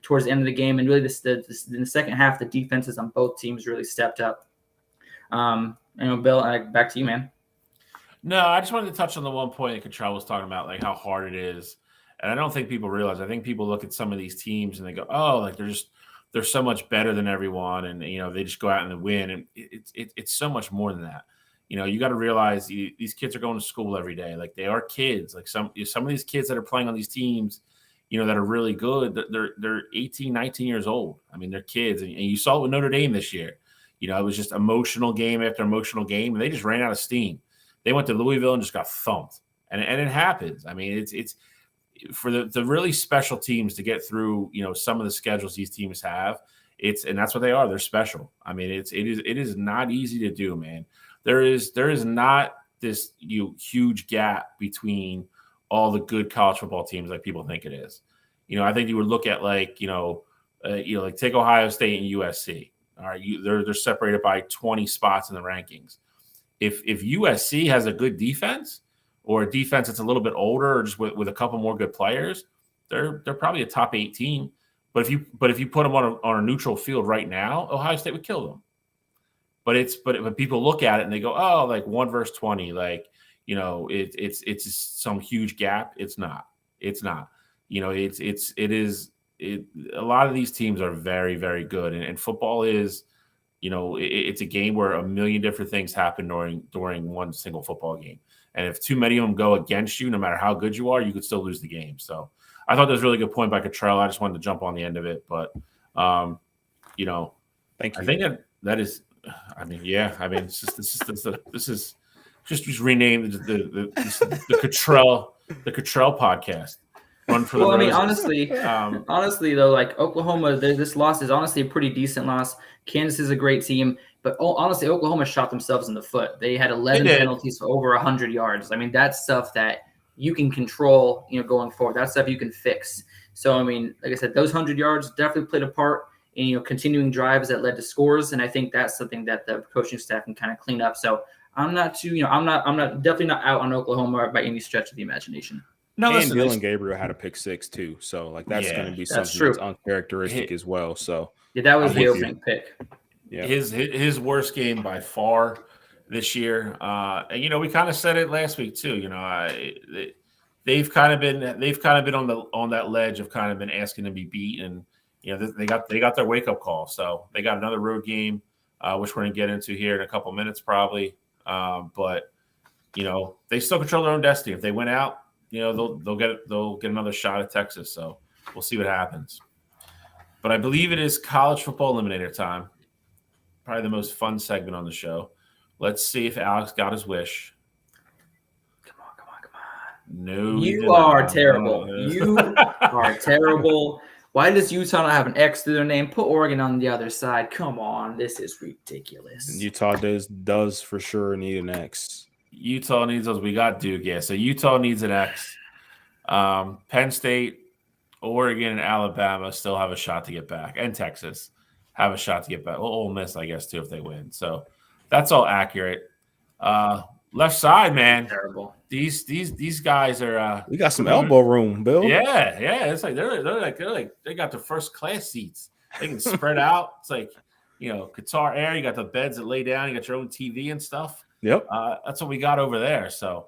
towards the end of the game, and really in the second half, the defenses on both teams really stepped up. Bill, back to you, man. No, I just wanted to touch on the one point that Cottrell was talking about, like how hard it is. And I don't think people realize. I think people look at some of these teams and they go, "Oh, like they're so much better than everyone," and they just go out and win. And it's so much more than that. You got to realize these kids are going to school every day. Like they are kids. Like some of these kids that are playing on these teams, that are really good. They're 18, 19 years old. I mean, they're kids, and you saw it with Notre Dame this year. It was just emotional game after emotional game, and they just ran out of steam. They went to Louisville and just got thumped, and it happens. I mean, it's for the really special teams to get through. Some of the schedules these teams have. And that's what they are. They're special. I mean, it is not easy to do, man. There is not this huge gap between all the good college football teams like people think it is. I think you would look at like take Ohio State and USC. All right, they're separated by 20 spots in the rankings. If USC has a good defense or a defense that's a little bit older or just with a couple more good players, they're probably a top 8 team. But if you put them on a neutral field right now, Ohio State would kill them. But when people look at it and they go, oh, like 1 versus 20, like it's just some huge gap. It's not. A lot of these teams are very, very good, and football is. It's a game where a million different things happen during one single football game. And if too many of them go against you, no matter how good you are, you could still lose the game. So I thought that was a really good point by Cottrell. I just wanted to jump on the end of it. But, thank you. I think that is, it's just just rename the Cottrell podcast. Well, I mean, honestly though, like Oklahoma, this loss is honestly a pretty decent loss. Kansas is a great team, but honestly, Oklahoma shot themselves in the foot. They had 11 penalties for over 100 yards. I mean, that's stuff that you can control, going forward. That's stuff you can fix. So, I mean, like I said, those 100 yards definitely played a part in, continuing drives that led to scores. And I think that's something that the coaching staff can kind of clean up. So I'm not definitely not out on Oklahoma by any stretch of the imagination. No, and Dylan Gabriel had a pick 6 too, so like that's going to be something that's uncharacteristic as well. So that was the opening pick. Yeah, his worst game by far this year. And we kind of said it last week too. They've kind of been on that ledge of kind of been asking to be beat, and they got their wake up call. So they got another road game, which we're going to get into here in a couple minutes probably. But they still control their own destiny. If they win out, they'll get another shot at Texas. So we'll see what happens. But I believe it is college football eliminator time. Probably the most fun segment on the show. Let's see if Alex got his wish. Come on. No, you are terrible. You are terrible. Why does Utah not have an X through their name? Put Oregon on the other side. Come on, this is ridiculous. And Utah does for sure need an X. Utah needs those. We got Duke, yeah. So Utah needs an X. Penn State, Oregon, and Alabama still have a shot to get back, and Texas have a shot to get back. Well, Ole Miss, I guess, too, if they win. So that's all accurate. Left side, man. Terrible. These guys are. We got some elbow room, Bill. Yeah. It's like they got the first class seats. They can spread out. It's like Qatar Air. You got the beds that lay down. You got your own TV and stuff. Yep. That's what we got over there. So,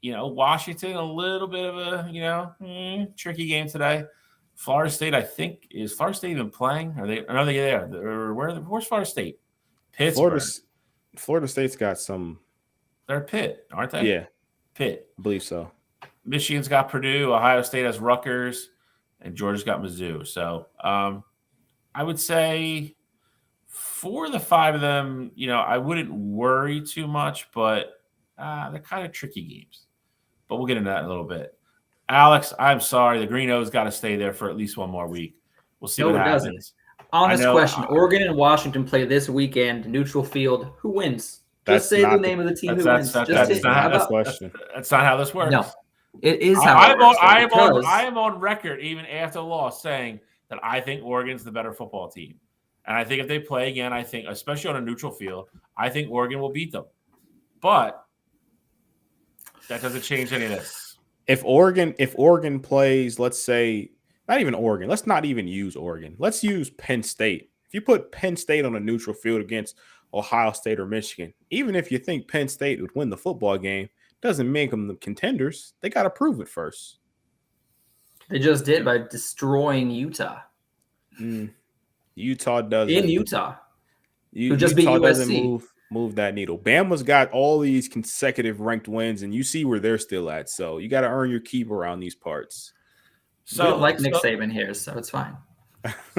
Washington, a little bit of a tricky game today. Florida State, I think, is Florida State even playing? Are they? Are they there? Where's Florida State? Pittsburgh. Florida State's got some. They're Pitt, aren't they? Yeah, Pitt. I believe so. Michigan's got Purdue. Ohio State has Rutgers, and Georgia's got Mizzou. So, I would say for the 5 of them, I wouldn't worry too much, but they're kind of tricky games. But we'll get into that in a little bit. Alex, I'm sorry. The Green-O's got to stay there for at least one more week. We'll see what happens. Doesn't. Honest question. Oregon and Washington play this weekend, neutral field. Who wins? Just say the name of the team who wins. That's not how this works. No, it is how it works. I am on record, even after the loss, saying that I think Oregon's the better football team. And I think if they play again, I think, especially on a neutral field, I think Oregon will beat them. But that doesn't change any of this. If Oregon plays, let's say, not even Oregon, let's not even use Oregon. Let's use Penn State. If you put Penn State on a neutral field against Ohio State, or Michigan. Even if you think Penn State would win the football game, doesn't make them the contenders. They got to prove it first. They just did by destroying Utah. Utah doesn't. In Utah. Who just Utah beat doesn't USC. move that needle. Bama's got all these consecutive ranked wins, and you see where they're still at. So you got to earn your keep around these parts. So we don't like Nick Saban here, so it's fine.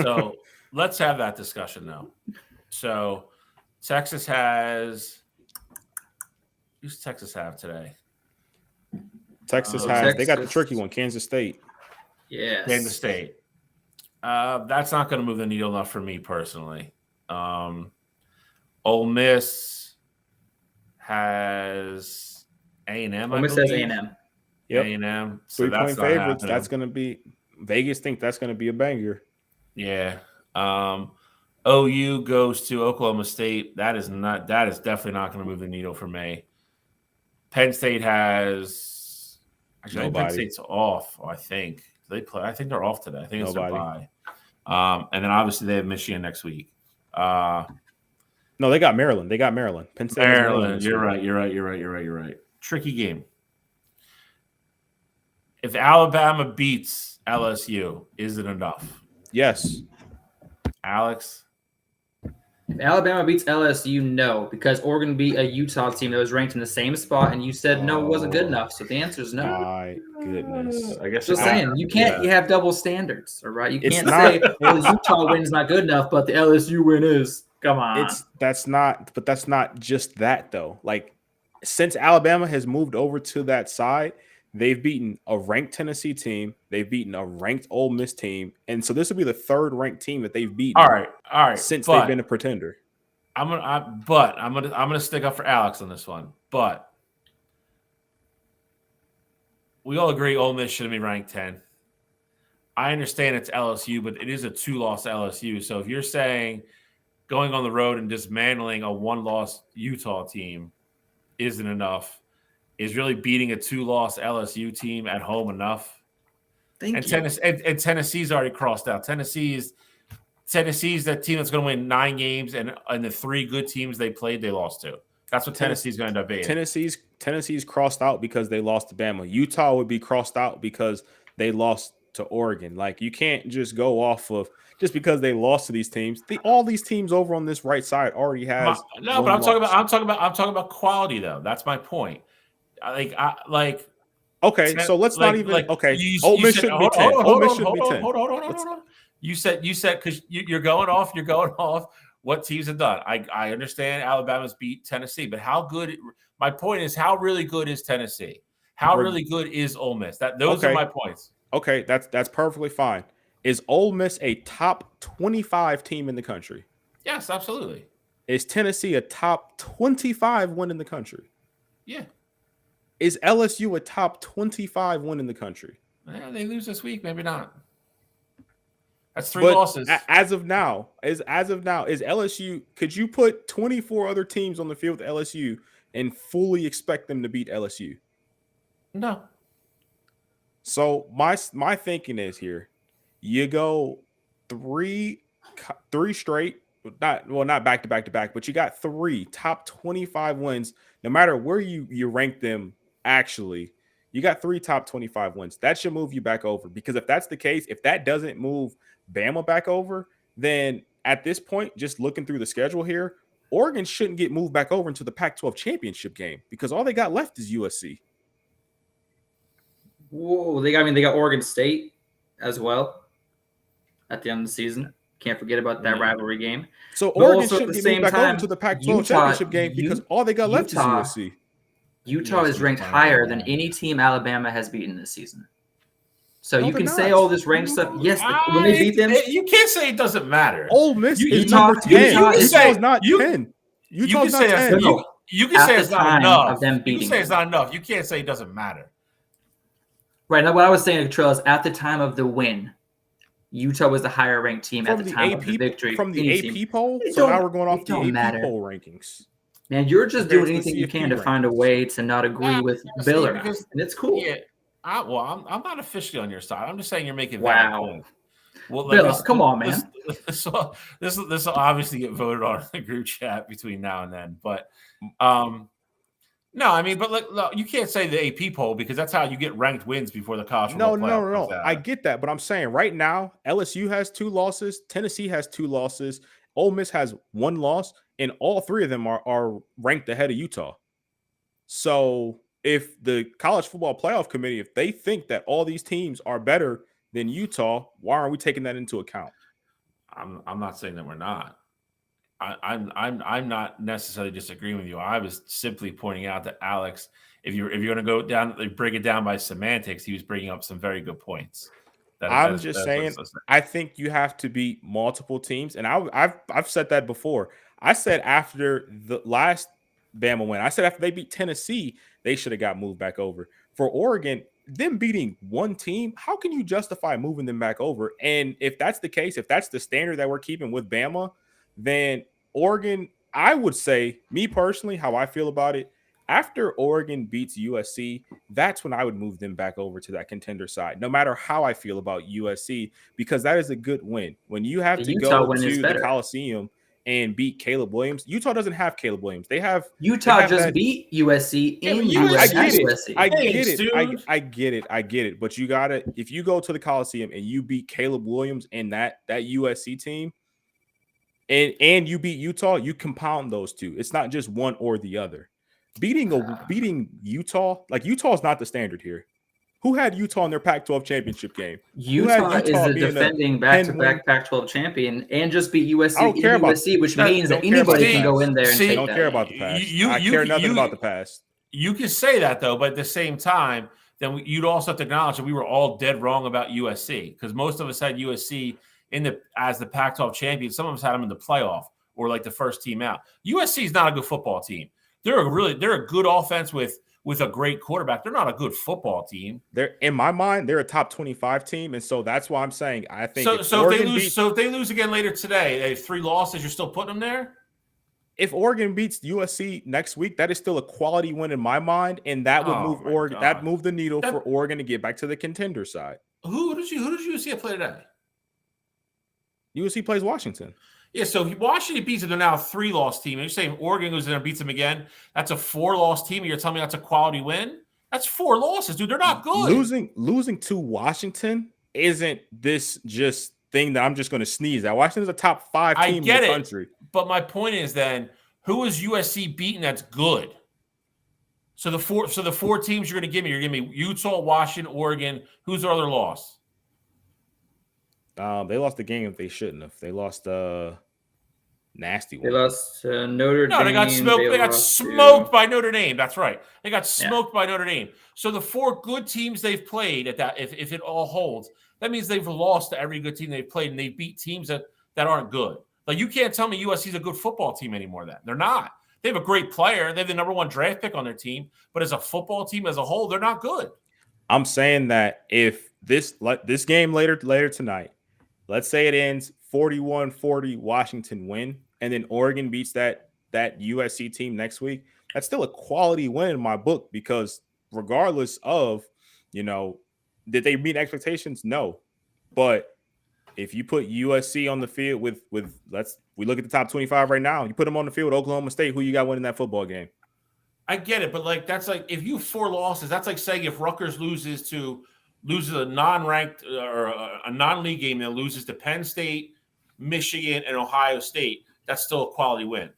So let's have that discussion now. So Texas has – who's Texas have today? Texas has – they got the tricky one, Kansas State. Yes. Kansas State. That's not going to move the needle enough for me personally. Ole Miss has A&M. Ole Miss has A&M. Yep. A&M. So 3-point favorites. That's going to be Vegas think that's going to be a banger. Yeah. OU goes to Oklahoma State. That is definitely not going to move the needle for me. Penn State has actually Penn State's off, I think. They play. I think they're off today. I think it's their bye. And then obviously they have Michigan next week. No, they got Maryland. Penn State. Maryland. You're right. Tricky game. If Alabama beats LSU, is it enough? Yes. Alex? If Alabama beats LSU, no, because Oregon beat a Utah team that was ranked in the same spot, and you said no, it wasn't good enough. So the answer is no. My goodness. I guess just saying, you can't. You have double standards, all right? You can't say the Utah win's not good enough, but the LSU win is. Come on. That's not just that though. Like since Alabama has moved over to that side, they've beaten a ranked Tennessee team, they've beaten a ranked Ole Miss team, and so this will be the third ranked team that they've beaten. All right. Since they've been a pretender. I'm gonna stick up for Alex on this one. But we all agree Ole Miss shouldn't be ranked 10. I understand it's LSU, but it is a 2-loss LSU. So if you're saying going on the road and dismantling a 1-loss Utah team isn't enough, is really beating a 2-loss LSU team at home enough? Tennessee's already crossed out. Tennessee's that team that's going to win 9 games, and the 3 good teams they played, they lost to. That's what Tennessee's going to end up being. Tennessee's crossed out because they lost to Bama. Utah would be crossed out because they lost to Oregon. Like you can't just go off of just because they lost to these teams. All these teams over on this right side already has but I'm talking about quality though. That's my point. Okay, so let's not even. Ole Miss shouldn't be 10. Ole Miss shouldn't be 10. Hold on. You said because you're going off. You're going off what teams have done. I understand Alabama's beat Tennessee, but how good? My point is, how really good is Tennessee? How really good is Ole Miss? Those are my points. Okay, that's perfectly fine. Is Ole Miss a top 25 team in the country? Yes, absolutely. Is Tennessee a top 25 win in the country? Yeah. Is LSU a top 25 win in the country? Yeah, they lose this week, maybe not. That's 3 losses. As of now, is LSU? Could you put 24 other teams on the field with LSU and fully expect them to beat LSU? No. So my thinking is here, you go three straight, not back to back, but you got 3 top 25 wins. No matter where you rank them, actually, you got 3 top 25 wins. That should move you back over, because if that's the case, if that doesn't move Bama back over, then at this point, just looking through the schedule here, Oregon shouldn't get moved back over into the Pac-12 championship game because all they got left is USC. Whoa, they got Oregon State as well at the end of the season. Can't forget about that rivalry game. So Oregon shouldn't get moved back over to the Pac-12 championship game because all they got left is USC. Utah is ranked higher than any team Alabama has beaten this season. So you can say all this ranked stuff. Yes, when they beat them, you can't say it doesn't matter. Ole Miss is number 10. Utah's not 10. Utah's not 10. You can say it's not enough. You can say it's not enough. You can't say it doesn't matter. Right. Now, what I was saying, Trail, is at the time of the win, Utah was the higher ranked team at the time of the victory. From the AP poll? So now we're going off the AP poll rankings. Man, you're just doing anything you can to find a way to not agree with Biller. And it's cool. Yeah. I'm not officially on your side. I'm just saying you're making valid points. Well, Bill, come on, man. This will obviously get voted on in the group chat between now and then. But no, I mean, but look, you can't say the AP poll because that's how you get ranked wins before the college football playoff comes out. I get that, but I'm saying right now, LSU has 2 losses, Tennessee has 2 losses, Ole Miss has 1 loss, and all 3 of them are ranked ahead of Utah. So if the college football playoff committee, if they think that all these teams are better than Utah, why aren't we taking that into account? I'm not saying that we're not. I'm not necessarily disagreeing with you. I was simply pointing out that Alex, if you're going to go down, break it down by semantics, he was bringing up some very good points. I'm just saying, I think you have to beat multiple teams, and I've said that before. I said after the last Bama win, I said after they beat Tennessee, they should have got moved back over. For Oregon, them beating one team, how can you justify moving them back over? And if that's the case, if that's the standard that we're keeping with Bama, then Oregon, I would say, me personally, how I feel about it, after Oregon beats USC, that's when I would move them back over to that contender side, no matter how I feel about USC, because that is a good win. When you have to go to the Coliseum and beat Caleb Williams, Utah doesn't have Caleb Williams. Utah just beat USC in USC. I get it. But you gotta, if you go to the Coliseum and you beat Caleb Williams and that USC team, and you beat Utah, you compound those two. It's not just one or the other. Beating Utah, like Utah is not the standard here. Who had Utah in their Pac-12 championship game? Utah is the defending back-to-back Pac-12 champion and just beat USC, which means that anybody can go in there and take that. I don't care about the past. I care nothing about the past. You can say that, though, but at the same time, then you'd also have to acknowledge that we were all dead wrong about USC because most of us had USC as the Pac-12 champion. Some of us had them in the playoff or like the first team out. USC is not a good football team. They're a good offense with a great quarterback. They're not a good football team. They're, in my mind, they're a top 25 team, and so that's why I'm saying I think. So if they lose again later today, they have 3 losses. You're still putting them there. If Oregon beats USC next week, that is still a quality win in my mind, and that would move Oregon. That moved the needle for Oregon to get back to the contender side. Who does USC play today? USC plays Washington. Yeah, so Washington beats them. They're now a 3-loss team. And you're saying Oregon goes in and beats them again. That's a 4-loss team. And you're telling me that's a quality win? That's 4 losses, dude. They're not good. Losing to Washington isn't this just thing that I'm just going to sneeze at. Washington's a top 5 team in the country. But my point is then, who is USC beating that's good? So the 4 teams you're going to give me Utah, Washington, Oregon. Who's their other loss? They lost the game if they shouldn't have. They lost nasty one. They lost Notre Dame. No, they got smoked. They got smoked by Notre Dame. That's right. They got smoked by Notre Dame. So the 4 good teams they've played at that, if it all holds, that means they've lost to every good team they've played, and they beat teams that aren't good. Like you can't tell me USC is a good football team anymore. Then they're not. They have a great player. They have the number 1 draft pick on their team, but as a football team as a whole, they're not good. I'm saying that if this game later tonight. Let's say it ends 41-40 Washington win, and then Oregon beats that USC team next week. That's still a quality win in my book because regardless of, did they meet expectations? No. But if you put USC on the field we look at the top 25 right now, you put them on the field with Oklahoma State, who you got winning that football game? I get it, but that's like if you have 4 losses, that's like saying if Rutgers loses a non-ranked or a non-league game and loses to Penn State, Michigan, and Ohio State, that's still a quality win.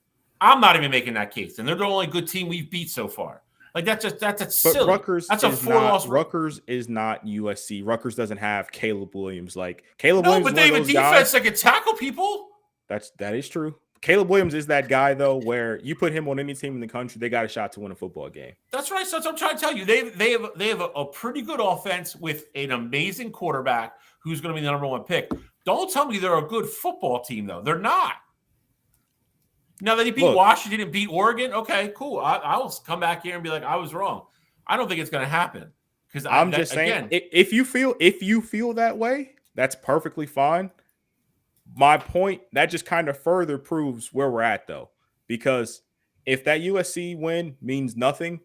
I'm not even making that case, and they're the only good team we've beat so far. Like that's silly. Rutgers that's a 4-loss. Rutgers is not USC. Rutgers doesn't have Caleb Williams. Williams, but they have a defense that can tackle people. That is true. Caleb Williams is that guy, though, where you put him on any team in the country, they got a shot to win a football game. That's right. So that's what I'm trying to tell you. They have a pretty good offense with an amazing quarterback who's going to be the number 1 pick. Don't tell me they're a good football team, though. They're not. Now that he beat Washington and beat Oregon, okay, cool. I'll come back here and be like, I was wrong. I don't think it's going to happen because I'm just saying, if you feel that way, that's perfectly fine. My point, that just kind of further proves where we're at, though, because if that USC win means nothing,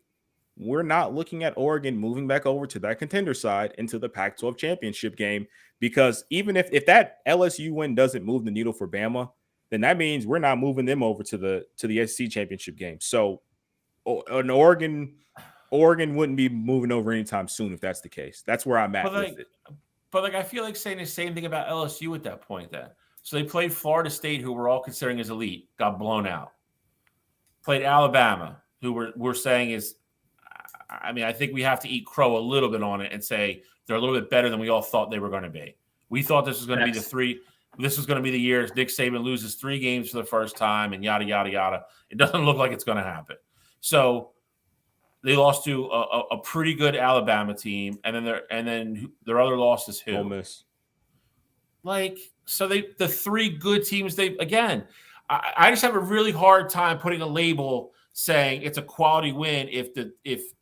we're not looking at Oregon moving back over to that contender side into the Pac-12 championship game, because even if that LSU win doesn't move the needle for Bama, then that means we're not moving them over to the SEC championship game. So an Oregon wouldn't be moving over anytime soon if that's the case. That's where I'm at with it. But I feel like saying the same thing about LSU at that point then. So they played Florida State, who we're all considering as elite, got blown out. Played Alabama, who we're saying is, I mean, I think we have to eat crow a little bit on it and say they're a little bit better than we all thought they were going to be. We thought this was going to be this was going to be the year Nick Saban loses 3 games for the first time and yada, yada, yada. It doesn't look like it's going to happen. So they lost to a pretty good Alabama team, and then their other loss is who? Ole Miss. So the 3 good teams, I just have a really hard time putting a label saying it's a quality win if the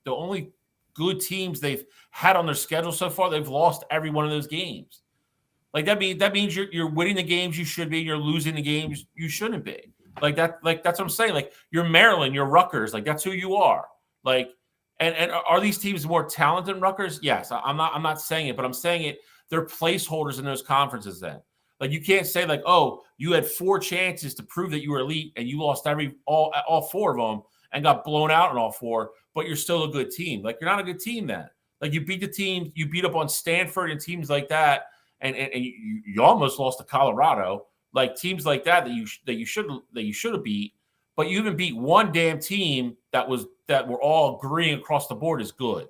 only good teams they've had on their schedule so far, they've lost every one of those games. That means you're winning the games you should be, you're losing the games you shouldn't be. That's what I'm saying. You're Maryland, you're Rutgers, that's who you are. And are these teams more talented than Rutgers? Yes, I'm not saying it, but I'm saying it. They're placeholders in those conferences then. You can't say oh, you had 4 chances to prove that you were elite and you lost all 4 of them and got blown out in all 4, but you're still a good team. You're not a good team then. You beat the team, you beat up on Stanford and teams like that, and you almost lost to Colorado. Teams like that you should have beat, but you even beat one damn team that we're all agreeing across the board is good.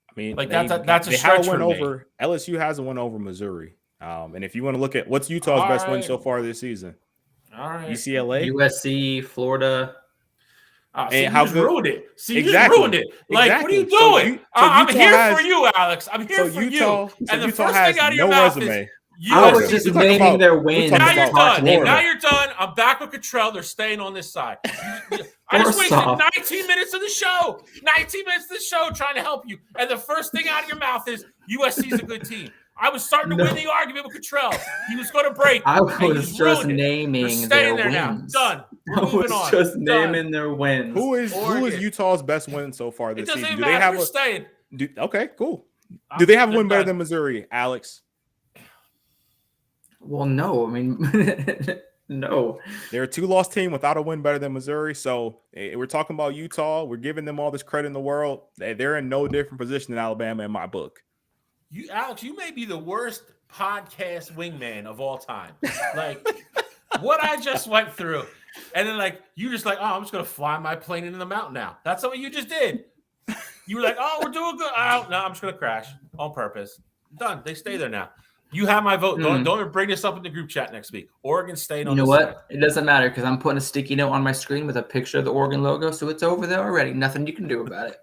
I mean, that's a stretch for me. LSU hasn't won over Missouri. And if you want to look at what's Utah's best win so far this season, all right, UCLA, USC, Florida. You just ruined it. You just ruined it. What are you doing? I'm here for you, Alex. I'm here for you. And the first thing out of your mouth is I was just naming their wins. Now you're done. Now you're done. I'm back with Cottrell. They're staying on this side. I just wasted 19 minutes of the show. 19 minutes of the show trying to help you. And the first thing out of your mouth is USC's a good team. I was starting to win the argument with Cottrell. He was going to break. I was just naming their wins. Now. Done. I was just naming their wins. Who is Utah's best win so far this season? Do they have a staying? Okay, cool. Do they have a win better than Missouri, Alex? Well, no. I mean, no. They're a 2-loss team without a win better than Missouri. So we're talking about Utah. We're giving them all this credit in the world. They're in no different position than Alabama in my book. Alex, you may be the worst podcast wingman of all time. What I just went through. And then you just I'm just going to fly my plane into the mountain now. That's what you just did. You were oh, we're doing good. Oh, no, I'm just going to crash on purpose. Done. They stay there now. You have my vote. Don't even bring this up in the group chat next week. Oregon staying on the side. You know what? It doesn't matter because I'm putting a sticky note on my screen with a picture of the Oregon logo, so it's over there already. Nothing you can do about it.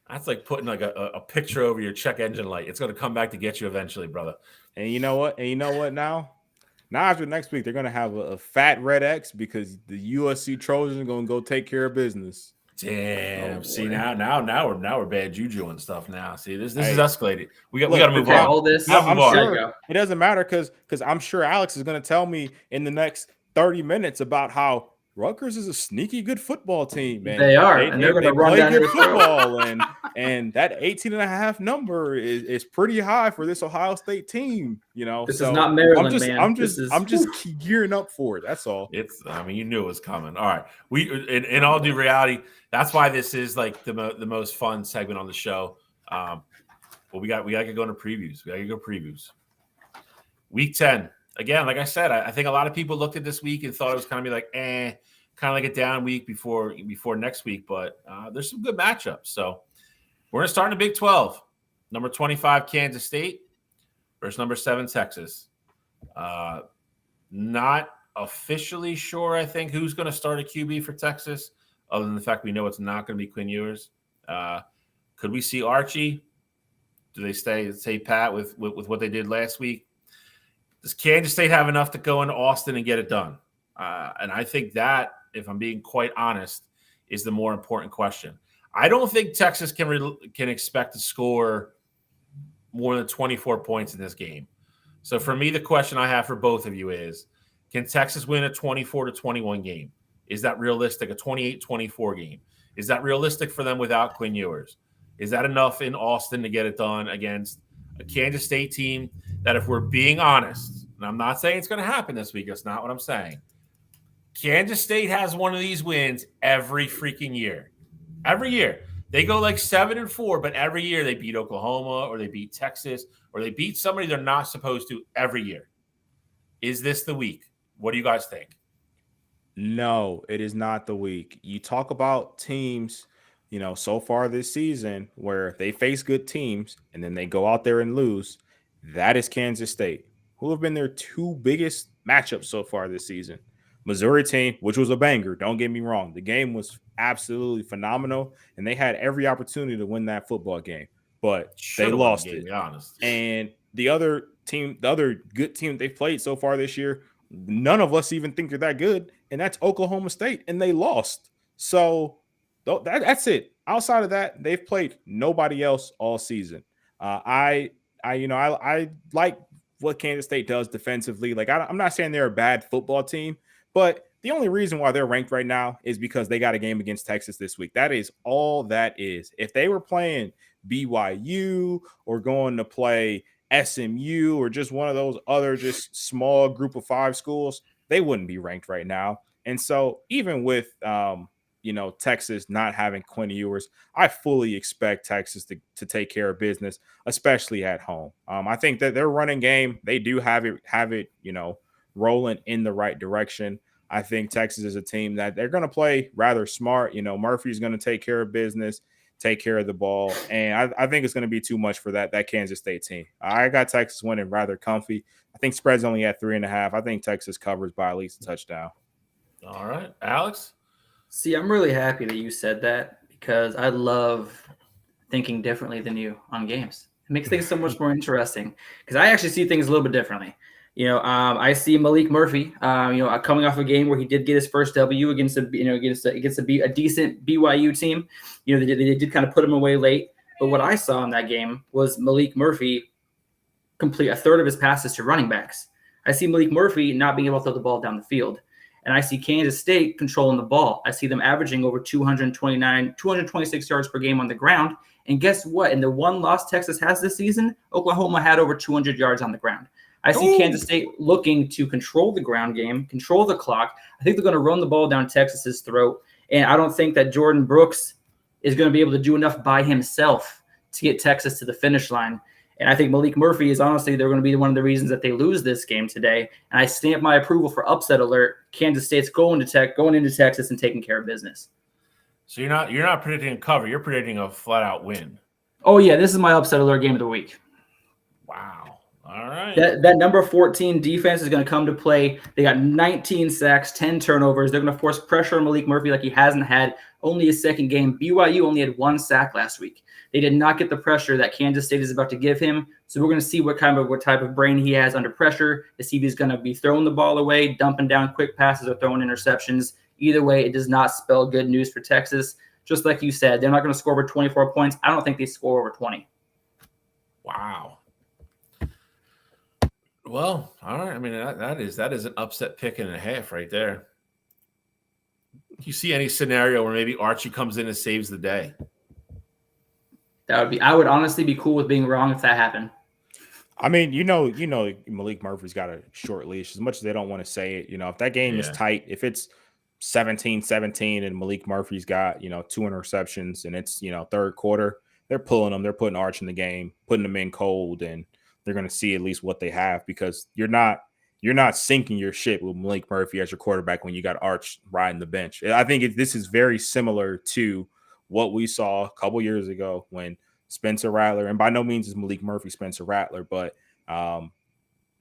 That's like putting a picture over your check engine light. It's going to come back to get you eventually, brother. And you know what? Now after next week, they're going to have a fat red X because the USC Trojans are going to go take care of business. Damn. Oh, see, now we're bad juju and stuff now. See, this is escalated. We got to move on. All this, I'm sure it doesn't matter because I'm sure Alex is going to tell me in the next 30 minutes about how Rutgers is a sneaky good football team, man. They are, and they're going to run down good football, and that 18.5 number is pretty high for this Ohio State team. This is not Maryland, man. I'm just gearing up for it. That's all. You knew it was coming. All right, we in all due reality, that's why this is the most fun segment on the show. Well, we got to go into previews. We got to go previews. Week 10. Again, like I said, I think a lot of people looked at this week and thought it was kind of kind of like a down week before next week. But there's some good matchups. So we're going to start in the Big 12. Number 25, Kansas State versus number 7, Texas. Not officially sure, I think, who's going to start a QB for Texas, other than the fact we know it's not going to be Quinn Ewers. Could we see Archie? Do they stay pat with what they did last week? Does Kansas State have enough to go into Austin and get it done? And I think that, if I'm being quite honest, is the more important question. I don't think Texas can expect to score more than 24 points in this game. So for me, the question I have for both of you is, can Texas win a 24-21 game? Is that realistic? A 28-24 game? Is that realistic for them without Quinn Ewers? Is that enough in Austin to get it done against a Kansas State team that, if we're being honest, and I'm not saying it's going to happen this week, that's not what I'm saying. Kansas State has one of these wins every freaking year. Every year. They go like 7-4, but every year they beat Oklahoma or they beat Texas or they beat somebody they're not supposed to every year. Is this the week? What do you guys think? No, it is not the week. You talk about teams, so far this season where they face good teams and then they go out there and lose. That is Kansas State, who have been their two biggest matchups so far this season. Missouri team, which was a banger. Don't get me wrong. The game was absolutely phenomenal, and they had every opportunity to win that football game, but they lost it. To be honest. And the other team, the other good team they've played so far this year, none of us even think they're that good, and that's Oklahoma State, and they lost. So that's it. Outside of that, they've played nobody else all season. I like what Kansas State does defensively. Like, I'm not saying they're a bad football team, but the only reason why they're ranked right now is because they got a game against Texas this week. That is all that is. If they were playing BYU or going to play SMU or just one of those other just small group of 5 schools, they wouldn't be ranked right now. And so even with, Texas not having Quinn Ewers, I fully expect Texas to take care of business, especially at home. I think that their running game, they do have it, rolling in the right direction. I think Texas is a team that they're going to play rather smart. Murphy's going to take care of business, take care of the ball. And I think it's going to be too much for that Kansas State team. I got Texas winning rather comfy. I think spread's only at 3.5. I think Texas covers by at least a touchdown. All right. Alex? See, I'm really happy that you said that because I love thinking differently than you on games. It makes things so much more interesting because I actually see things a little bit differently. I see Malik Murphy, coming off a game where he did get his first W against a decent BYU team. They did kind of put him away late. But what I saw in that game was Malik Murphy complete a third of his passes to running backs. I see Malik Murphy not being able to throw the ball down the field. And I see Kansas State controlling the ball. I see them averaging over 226 yards per game on the ground. And guess what? In the one loss Texas has this season, Oklahoma had over 200 yards on the ground. I see Kansas State looking to control the ground game, control the clock. I think they're going to run the ball down Texas's throat. And I don't think that Jordan Brooks is going to be able to do enough by himself to get Texas to the finish line. And I think Malik Murphy is honestly, they're going to be one of the reasons that they lose this game today. And I stamp my approval for upset alert. Kansas State's going into Texas and taking care of business. So you're not predicting a cover. You're predicting a flat out win. Oh yeah, this is my upset alert game of the week. Wow. All right. That number 14 defense is going to come to play. They got 19 sacks, 10 turnovers. They're going to force pressure on Malik Murphy like he hasn't had only his second game. BYU only had 1 sack last week. They did not get the pressure that Kansas State is about to give him. So we're going to see what type of brain he has under pressure to see if he's going to be throwing the ball away, dumping down quick passes, or throwing interceptions. Either way, it does not spell good news for Texas. Just like you said, they're not going to score over 24 points. I don't think they score over 20. Wow. Well, all right. I mean, that is an upset pick and a half right there. Do you see any scenario where maybe Archie comes in and saves the day? I would honestly be cool with being wrong if that happened. I mean, Malik Murphy's got a short leash. As much as they don't want to say it, if that game is tight, if it's 17-17 and Malik Murphy's got, 2 interceptions and it's, third quarter, they're pulling them. They're putting Arch in the game, putting them in cold, and they're going to see at least what they have because you're not sinking your shit with Malik Murphy as your quarterback when you got Arch riding the bench. I think this is very similar to what we saw a couple years ago when Spencer Rattler, and by no means is Malik Murphy Spencer Rattler, but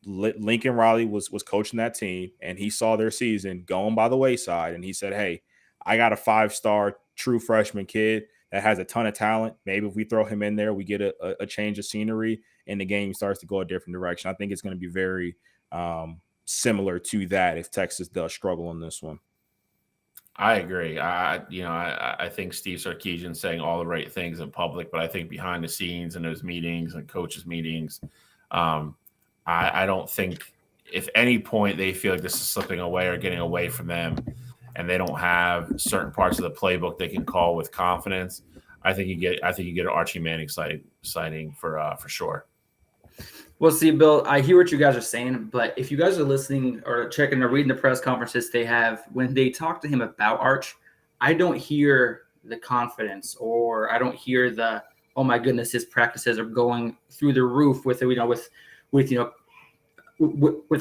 Lincoln Riley was coaching that team, and he saw their season going by the wayside, and he said, hey, I got a 5-star true freshman kid that has a ton of talent. Maybe if we throw him in there, we get a change of scenery, and the game starts to go a different direction. I think it's going to be very similar to that if Texas does struggle in this one. I agree. I think Steve Sarkisian's saying all the right things in public, but I think behind the scenes in those meetings and coaches' meetings, I don't think if any point they feel like this is slipping away or getting away from them. and they don't have certain parts of the playbook they can call with confidence, I think you get an Archie Manning sighting for sure. Well, see, Bill, I hear what you guys are saying, but if you guys are listening or checking or reading the press conferences they have, when they talk to him about Arch, I don't hear the confidence, or I don't hear the, oh my goodness, his practices are going through the roof with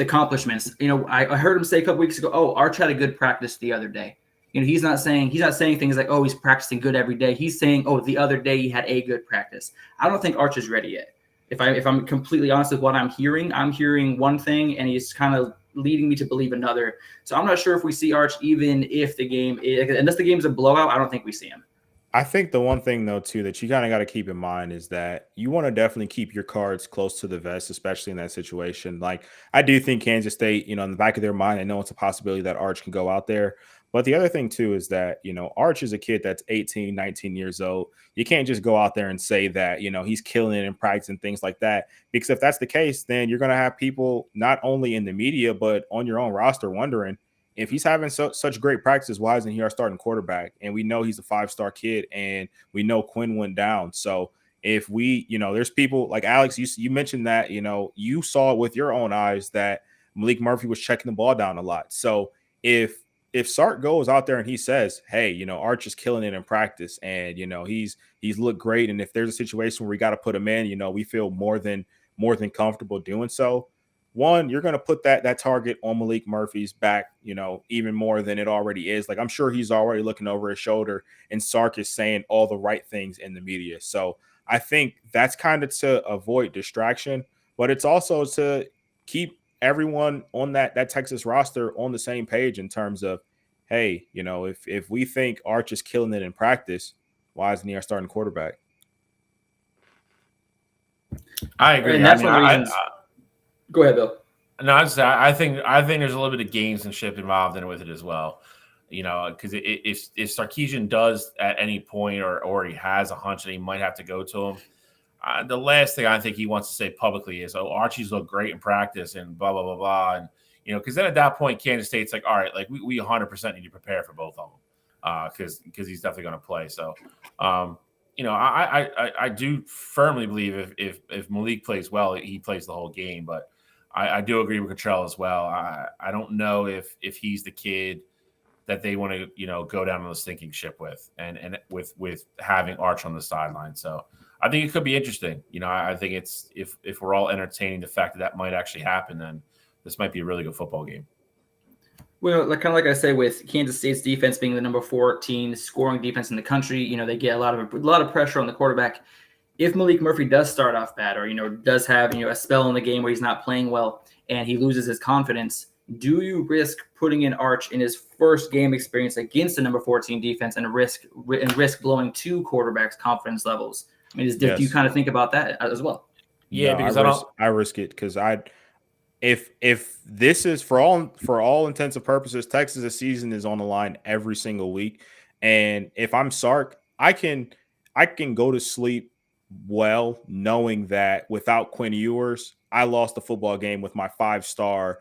accomplishments. I heard him say a couple weeks ago, oh, Arch had a good practice the other day. He's not saying things like, oh, he's practicing good every day. He's saying, oh, the other day he had a good practice. I don't think Arch is ready yet. If I'm completely honest with what I'm hearing one thing, and he's kind of leading me to believe another. So I'm not sure if we see Arch, even if the game, unless the game's a blowout, I don't think we see him. I think the one thing, though, too, that you kind of got to keep in mind is that you want to definitely keep your cards close to the vest, especially in that situation. Like, I do think Kansas State, in the back of their mind, I know it's a possibility that Arch can go out there. But the other thing, too, is that, Arch is a kid that's 18, 19 years old. You can't just go out there and say that, he's killing it in practice and things like that. Because if that's the case, then you're going to have people not only in the media, but on your own roster wondering, if he's having such great practices, why isn't he our starting quarterback? And we know he's a 5-star kid, and we know Quinn went down. So if we, there's people like Alex, you mentioned that, you saw with your own eyes that Malik Murphy was checking the ball down a lot. So if Sark goes out there and he says, hey, Arch is killing it in practice, and, he's looked great, and if there's a situation where we got to put him in, we feel more than comfortable doing so. One, you're going to put that target on Malik Murphy's back, even more than it already is. Like, I'm sure he's already looking over his shoulder, and Sark is saying all the right things in the media. So I think that's kind of to avoid distraction, but it's also to keep everyone on that Texas roster on the same page in terms of, hey, if we think Arch is killing it in practice, why isn't he our starting quarterback? I agree. And that's one of the reasons. Go ahead, Bill. No, I think there's a little bit of gamesmanship involved with it as well. Because if Sarkisian does at any point or he has a hunch that he might have to go to him, the last thing I think he wants to say publicly is, "Oh, Archie's looked great in practice," and blah blah blah blah. And because then at that point, Kansas State's like, "All right, like we 100% need to prepare for both of them," because he's definitely going to play. So, I do firmly believe if Malik plays well, he plays the whole game. But I do agree with Cottrell as well. I don't know if he's the kid that they want to go down on the sinking ship with, and with having Arch on the sideline. So I think it could be interesting. I think it's if we're all entertaining the fact that might actually happen, then this might be a really good football game. Well, kind of like I say, with Kansas State's defense being the number 14 scoring defense in the country, they get a lot of pressure on the quarterback. If Malik Murphy does start off bad, or does have a spell in the game where he's not playing well and he loses his confidence, do you risk putting in Arch in his first game experience against the number 14 defense and risk blowing two quarterbacks' confidence levels? I mean, do you kind of think about that as well? Yeah, no, because I risk it because if this is for all intents and purposes, Texas' season is on the line every single week, and if I'm Sark, I can go to sleep well knowing that without Quinn Ewers, I lost the football game with my 5-star,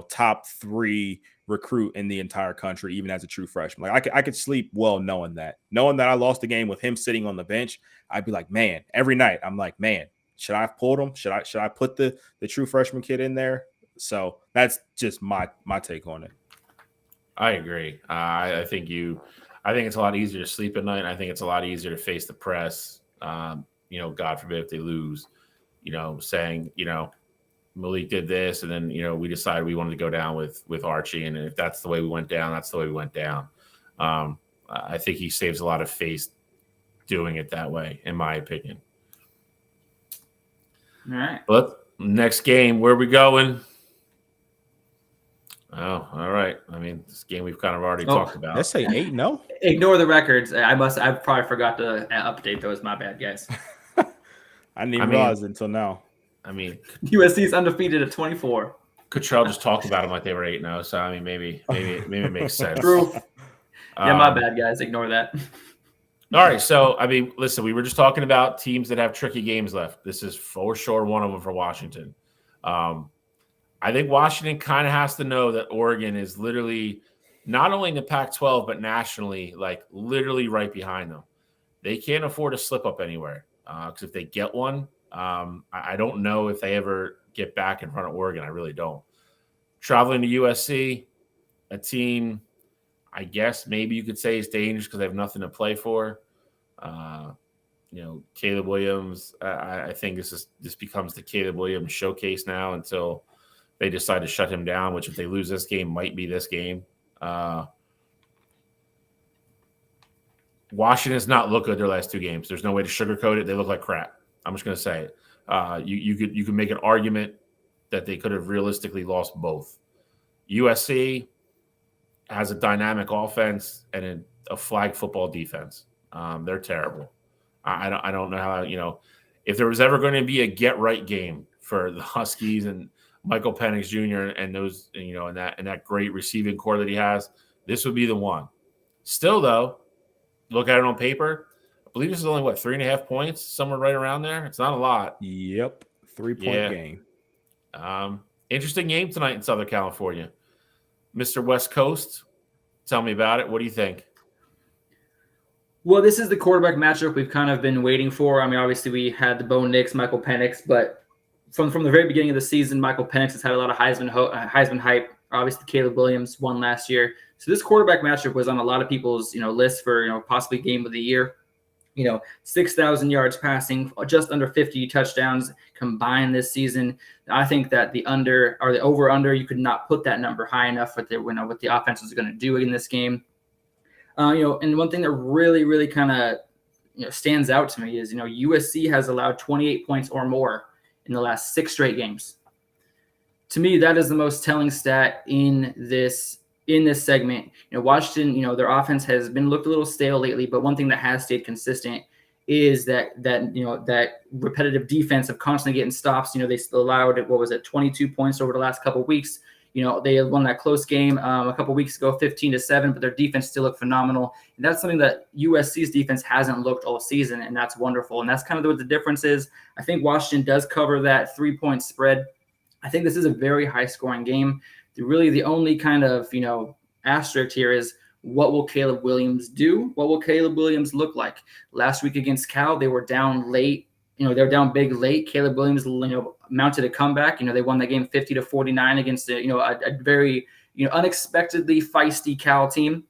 top 3 recruit in the entire country, even as a true freshman. Like I could sleep well knowing that I lost the game with him sitting on the bench. I'd be like, man, every night I'm like, man, should I have pulled him? Should I put the true freshman kid in there? So that's just my take on it. I agree. I think it's a lot easier to sleep at night. I think it's a lot easier to face the press. God forbid if they lose, saying, Malik did this, and then, we decided we wanted to go down with Archie. And if that's the way we went down, that's the way we went down. I think he saves a lot of face doing it that way, in my opinion. All right. But next game, where are we going? Oh, all right. I mean, this game we've kind of already talked about. Let's say 8-0. Ignore the records. I probably forgot to update those. My bad, guys. I didn't even realize it until now. I mean, USC is undefeated at 24. Cottrell just talked about them like they were 8-0. So I mean, maybe it makes sense. True. Yeah, my bad, guys. Ignore that. All right. So I mean, listen, we were just talking about teams that have tricky games left. This is for sure one of them for Washington. I think Washington kind of has to know that Oregon is literally not only in the Pac-12 but nationally, like literally right behind them. They can't afford to slip up anywhere because if they get one, I don't know if they ever get back in front of Oregon. I really don't. Traveling to USC, a team, I guess maybe you could say is dangerous because they have nothing to play for. Caleb Williams. I think this becomes the Caleb Williams showcase now until they decide to shut him down. Which, if they lose this game, might be this game. Washington has not looked good their last 2 games. There's no way to sugarcoat it. They look like crap. I'm just going to say it. You could make an argument that they could have realistically lost both. USC has a dynamic offense and a flag football defense. They're terrible. I don't know how, if there was ever going to be a get right game for the Huskies and Michael Penix Jr. and those, and that great receiving core that he has, this would be the one. Still, though, look at it on paper, I believe this is only 3.5 points, somewhere right around there. It's not a lot. Yep. 3-point game. Interesting game tonight in Southern California. Mr. West Coast, tell me about it. What do you think? Well, this is the quarterback matchup we've kind of been waiting for. I mean, obviously we had the Bo Nix, Michael Penix, but from the very beginning of the season, Michael Penix has had a lot of Heisman hype. Obviously, Caleb Williams won last year. So this quarterback matchup was on a lot of people's, list for, possibly game of the year. 6,000 yards passing, just under 50 touchdowns combined this season. I think that the over-under, you could not put that number high enough with what the offense is going to do in this game. And one thing that really, really kind of stands out to me is USC has allowed 28 points or more in the last 6 straight games. To me, that is the most telling stat in this segment. Washington, their offense has been looked a little stale lately, but one thing that has stayed consistent is that repetitive defense of constantly getting stops. They still allowed 22 points over the last couple of weeks. They won that close game a couple of weeks ago, 15-7, but their defense still looked phenomenal. And that's something that USC's defense hasn't looked all season, and that's wonderful. And that's kind of what the difference is. I think Washington does cover that 3-point spread. I think this is a very high-scoring game. The only kind of, asterisk here is, what will Caleb Williams do? What will Caleb Williams look like? Last week against Cal, they were down late. They were down big late. Caleb Williams, mounted a comeback. They won that game 50-49 against a very unexpectedly feisty Cal team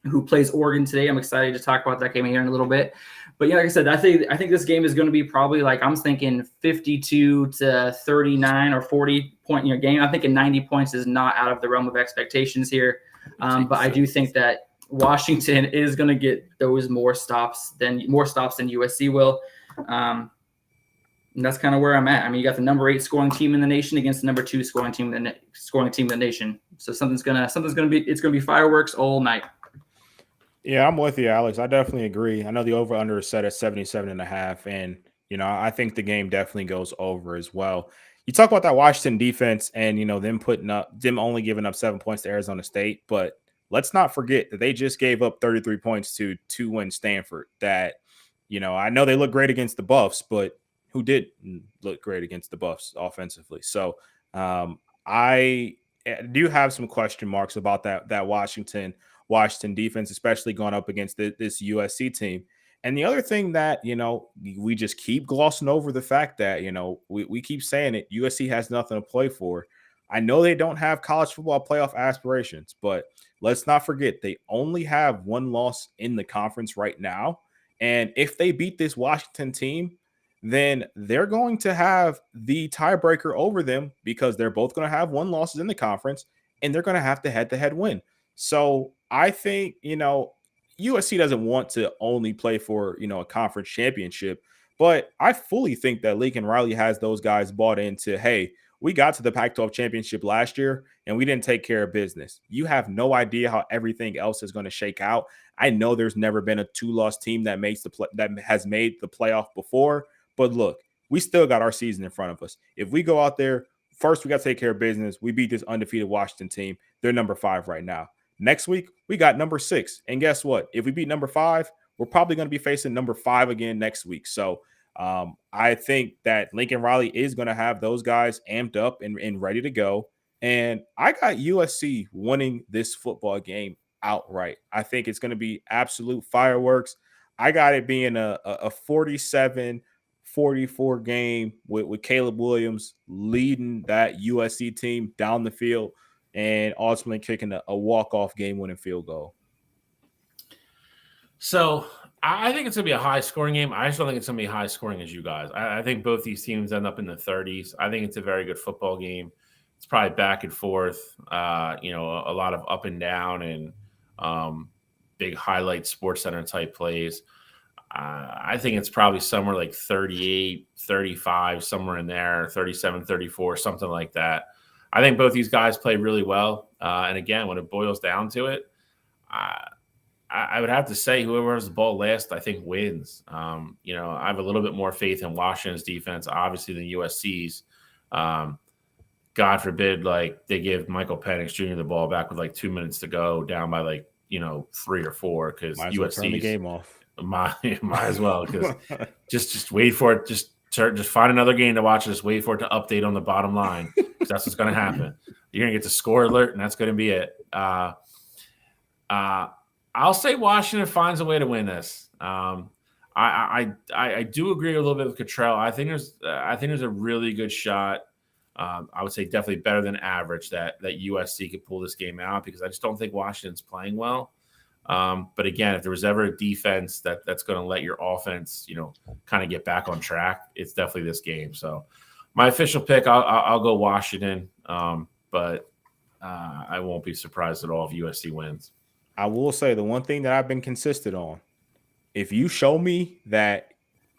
who plays Oregon today. I'm excited to talk about that game here in a little bit. But like I said, I think this game is going to be probably I'm thinking 52-39 or 40 point game. I'm thinking 90 points is not out of the realm of expectations here. But I do think that Washington is going to get those more stops than USC will. And that's kind of where I'm at. I mean, you got the number 8 scoring team in the nation against the number 2 scoring team in the nation. So it's gonna be fireworks all night. Yeah, I'm with you, Alex. I definitely agree. I know the over/under is set at 77.5, and I think the game definitely goes over as well. You talk about that Washington defense and them only giving up 7 points to Arizona State, but let's not forget that they just gave up 33 points to 2-win Stanford. That I know they look great against the Buffs, but who did look great against the Buffs offensively? So I do have some question marks about that Washington defense, especially going up against this USC team. And the other thing that, we just keep glossing over the fact that, we keep saying it, USC has nothing to play for. I know they don't have college football playoff aspirations, but let's not forget they only have 1 loss in the conference right now. And if they beat this Washington team, then they're going to have the tiebreaker over them because they're both going to have 1 loss in the conference and they're going to have the head-to-head win. So I think, USC doesn't want to only play for, a conference championship, but I fully think that Lincoln Riley has those guys bought into, hey, we got to the Pac-12 championship last year and we didn't take care of business. You have no idea how everything else is going to shake out. I know there's never been a 2-loss team that has made the playoff before, but look, we still got our season in front of us. If we go out there, first we got to take care of business. We beat this undefeated Washington team. They're number 5 right now. Next week, we got number 6. And guess what? If we beat number 5, we're probably going to be facing number 5 again next week. So I think that Lincoln Riley is going to have those guys amped up and ready to go. And I got USC winning this football game outright. I think it's going to be absolute fireworks. I got it being a 47-44 game with Caleb Williams leading that USC team down the field and ultimately kicking a walk-off game-winning field goal. So I think it's going to be a high-scoring game. I just don't think it's going to be high-scoring as you guys. I think both these teams end up in the 30s. I think it's a very good football game. It's probably back and forth, a lot of up and down and big highlight Sports Center type plays. I think it's probably somewhere like 38, 35, somewhere in there, 37, 34, something like that. I think both these guys play really well. And again, when it boils down to it, I would have to say whoever has the ball last, I think wins. I have a little bit more faith in Washington's defense, obviously, than USC's. God forbid, like they give Michael Penix Jr. the ball back with like 2 minutes to go, down by 3 or 4, because USC turn the game off. Might as well, because just wait for it. Just find another game to watch. Just wait for it to update on the bottom line, because that's what's going to happen. You're going to get the score alert, and that's going to be it. I'll say Washington finds a way to win this. I do agree a little bit with Cottrell. I think there's a really good shot. I would say definitely better than average that USC could pull this game out, because I just don't think Washington's playing well. But again, if there was ever a defense that's going to let your offense, kind of get back on track, it's definitely this game. So my official pick, I'll go Washington, but I won't be surprised at all if USC wins. I will say the one thing that I've been consistent on, if you show me that,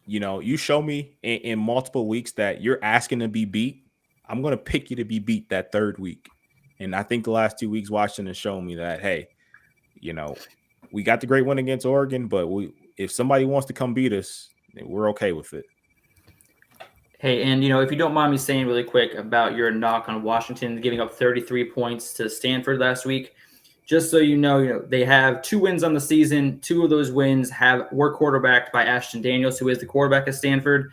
you show me in multiple weeks that you're asking to be beat, I'm going to pick you to be beat that third week. And I think the last 2 weeks Washington has shown me that, hey, we got the great win against Oregon, but if somebody wants to come beat us, we're okay with it. Hey, and if you don't mind me saying really quick about your knock on Washington giving up 33 points to Stanford last week, just so you know, they have 2 wins on the season. 2 of those wins were quarterbacked by Ashton Daniels, who is the quarterback at Stanford.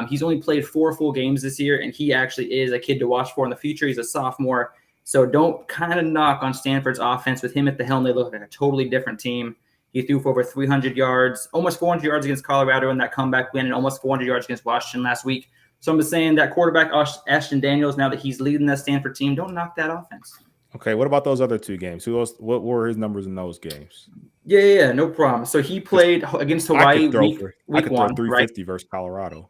He's only played 4 full games this year, and he actually is a kid to watch for in the future. He's a sophomore. So don't kind of knock on Stanford's offense. With him at the helm, they look like a totally different team. He threw for over 300 yards, almost 400 yards against Colorado in that comeback win, and almost 400 yards against Washington last week. So I'm just saying that quarterback, Ashton Daniels, now that he's leading that Stanford team, don't knock that offense. Okay, what about those other 2 games? What were his numbers in those games? Yeah, no problem. So he played against Hawaii week 1, 350 right? versus Colorado.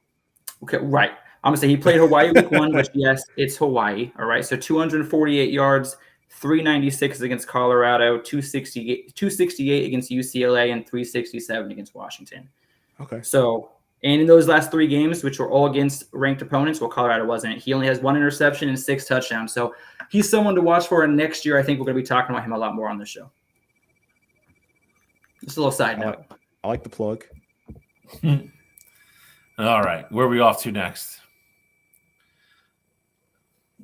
Okay, right. I'm going to say he played Hawaii week 1, which, yes, it's Hawaii. All right, so 248 yards, 396 against Colorado, 268 against UCLA, and 367 against Washington. Okay. So, and in those last 3 games, which were all against ranked opponents, well, Colorado wasn't. He only has 1 interception and 6 touchdowns. So he's someone to watch for. And next year, I think we're going to be talking about him a lot more on the show. Just a little side note. I like the plug. All right, where are we off to next?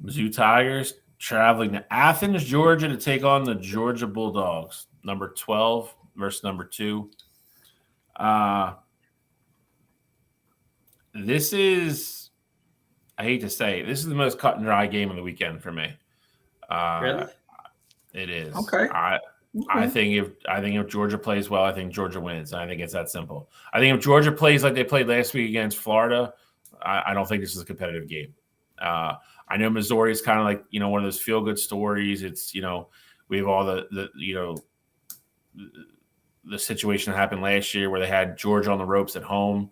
Mizzou Tigers traveling to Athens, Georgia to take on the Georgia Bulldogs, number 12 versus number 2. This is, I hate to say it, this is the most cut and dry game of the weekend for me. Really? It is. Okay. I think if Georgia plays well, I think Georgia wins. I think it's that simple. I think if Georgia plays like they played last week against Florida, I don't think this is a competitive game. I know Missouri is kind of like, one of those feel-good stories. It's, we have all the situation that happened last year where they had Georgia on the ropes at home.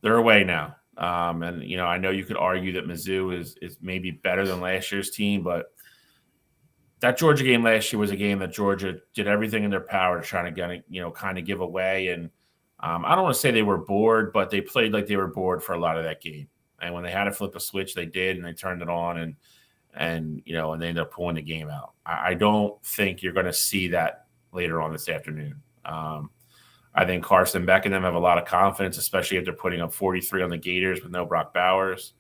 They're away now. And, I know you could argue that Mizzou is maybe better than last year's team, but that Georgia game last year was a game that Georgia did everything in their power to try to kind of give away. And I don't want to say they were bored, but they played like they were bored for a lot of that game. And when they had to flip a switch, they did, and they turned it on, and they ended up pulling the game out. I don't think you're going to see that later on this afternoon. I think Carson Beck and them have a lot of confidence, especially if they're putting up 43 on the Gators with no Brock Bowers.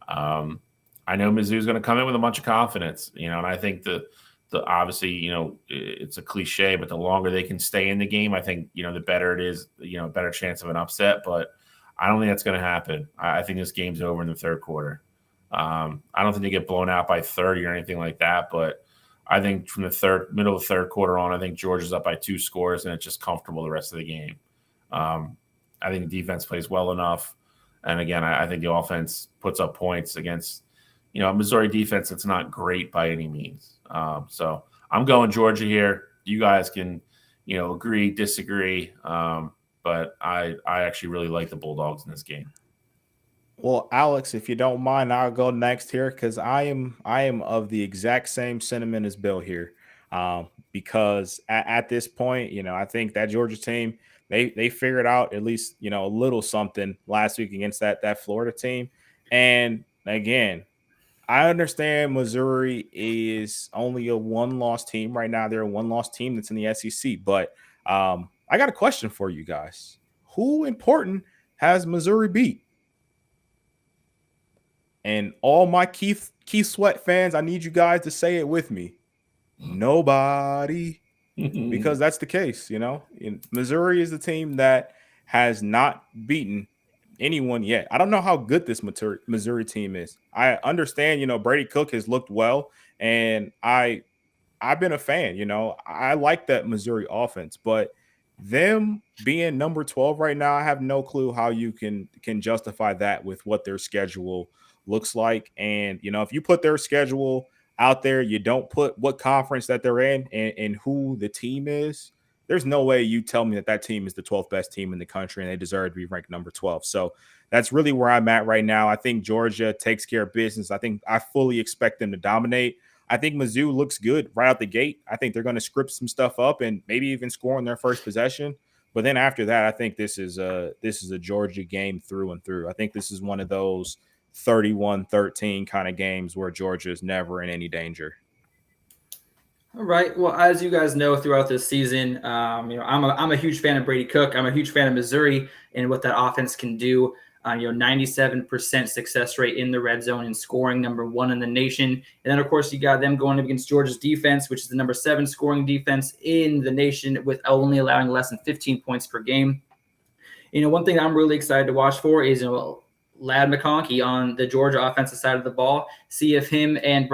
I know Mizzou's going to come in with a bunch of confidence, and I think the obviously, it's a cliche, but the longer they can stay in the game, I think, the better it is, better chance of an upset. But I don't think that's going to happen. I think this game's over in the third quarter. I don't think they get blown out by 30 or anything like that, but I think from the middle of the third quarter on, I think Georgia's up by 2 scores, and it's just comfortable the rest of the game. I think the defense plays well enough. And again, I think the offense puts up points against, a Missouri defense that's not great by any means. So I'm going Georgia here. You guys can, agree, disagree. But I actually really like the Bulldogs in this game. Well, Alex, if you don't mind, I'll go next here because I am of the exact same sentiment as Bill here. Because at this point, I think that Georgia team, they figured out at least, a little something last week against that Florida team. And again, I understand Missouri is only a one-loss team right now. They're a one-loss team that's in the SEC. But I got a question for you guys. Who important has Missouri beat? And all my Keith Sweat fans, I need you guys to say it with me. Nobody. Because that's the case, Missouri is the team that has not beaten anyone yet. I don't know how good this Missouri team is. I understand, Brady Cook has looked well, and I've been a fan, I like that Missouri offense, but them being number 12 right now, I have no clue how you can justify that with what their schedule looks like. And, if you put their schedule out there, you don't put what conference that they're in and who the team is, there's no way you tell me that team is the 12th best team in the country and they deserve to be ranked number 12. So that's really where I'm at right now. I think Georgia takes care of business. I fully expect them to dominate. I think Mizzou looks good right out the gate. I think they're going to script some stuff up and maybe even score on their first possession. But then after that, I think this is a Georgia game through and through. I think this is one of those 31-13 kind of games where Georgia is never in any danger. All right. Well, as you guys know, throughout this season, I'm a huge fan of Brady Cook. I'm a huge fan of Missouri and what that offense can do. 97% success rate in the red zone and scoring, number 1 in the nation. And then, of course, you got them going up against Georgia's defense, which is the number 7 scoring defense in the nation, with only allowing less than 15 points per game. One thing I'm really excited to watch for is, Ladd McConkey on the Georgia offensive side of the ball. See if him and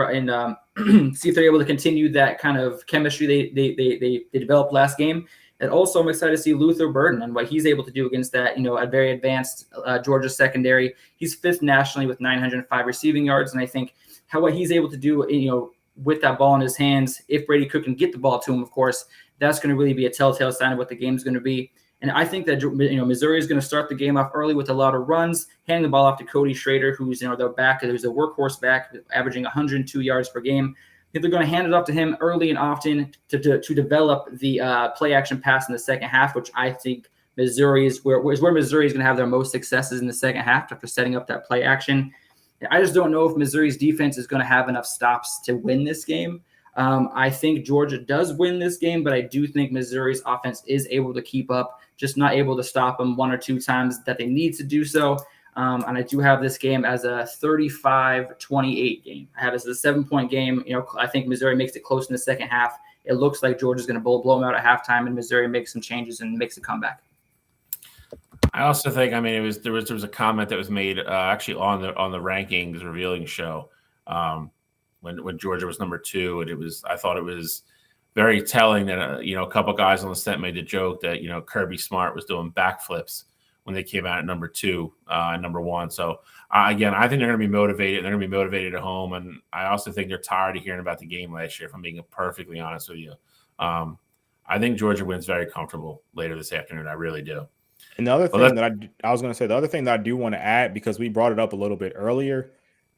see if they're able to continue that kind of chemistry they developed last game. And also, I'm excited to see Luther Burden and what he's able to do against that, a very advanced Georgia secondary. He's 5th nationally with 905 receiving yards, and I think what he's able to do, with that ball in his hands, if Brady Cook can get the ball to him, of course, that's going to really be a telltale sign of what the game's going to be. And I think that Missouri is going to start the game off early with a lot of runs, handing the ball off to Cody Schrader, who's their back, who's a workhorse back, averaging 102 yards per game. I think they're going to hand it off to him early and often to develop the play action pass in the second half, which I think Missouri is where Missouri is going to have their most successes in the second half after setting up that play action. I just don't know if Missouri's defense is going to have enough stops to win this game. I think Georgia does win this game, but I do think Missouri's offense is able to keep up, just not able to stop them 1 or 2 times that they need to do so. And I do have this game as a 35-28 game. I have it as a 7-point game. I think Missouri makes it close in the second half. It looks like Georgia's going to blow them out at halftime, and Missouri makes some changes and makes a comeback. I also think, there was a comment that was made actually on the rankings revealing show when Georgia was number 2, and I thought it was very telling that a couple guys on the set made the joke that Kirby Smart was doing backflips when they came out at number 2 and number 1. So again, I think they're going to be motivated. They're going to be motivated at home, and I also think they're tired of hearing about the game last year. If I'm being perfectly honest with you, I think Georgia wins very comfortable later this afternoon. I really do. And the other thing that I was going to say, the other thing that I do want to add, because we brought it up a little bit earlier,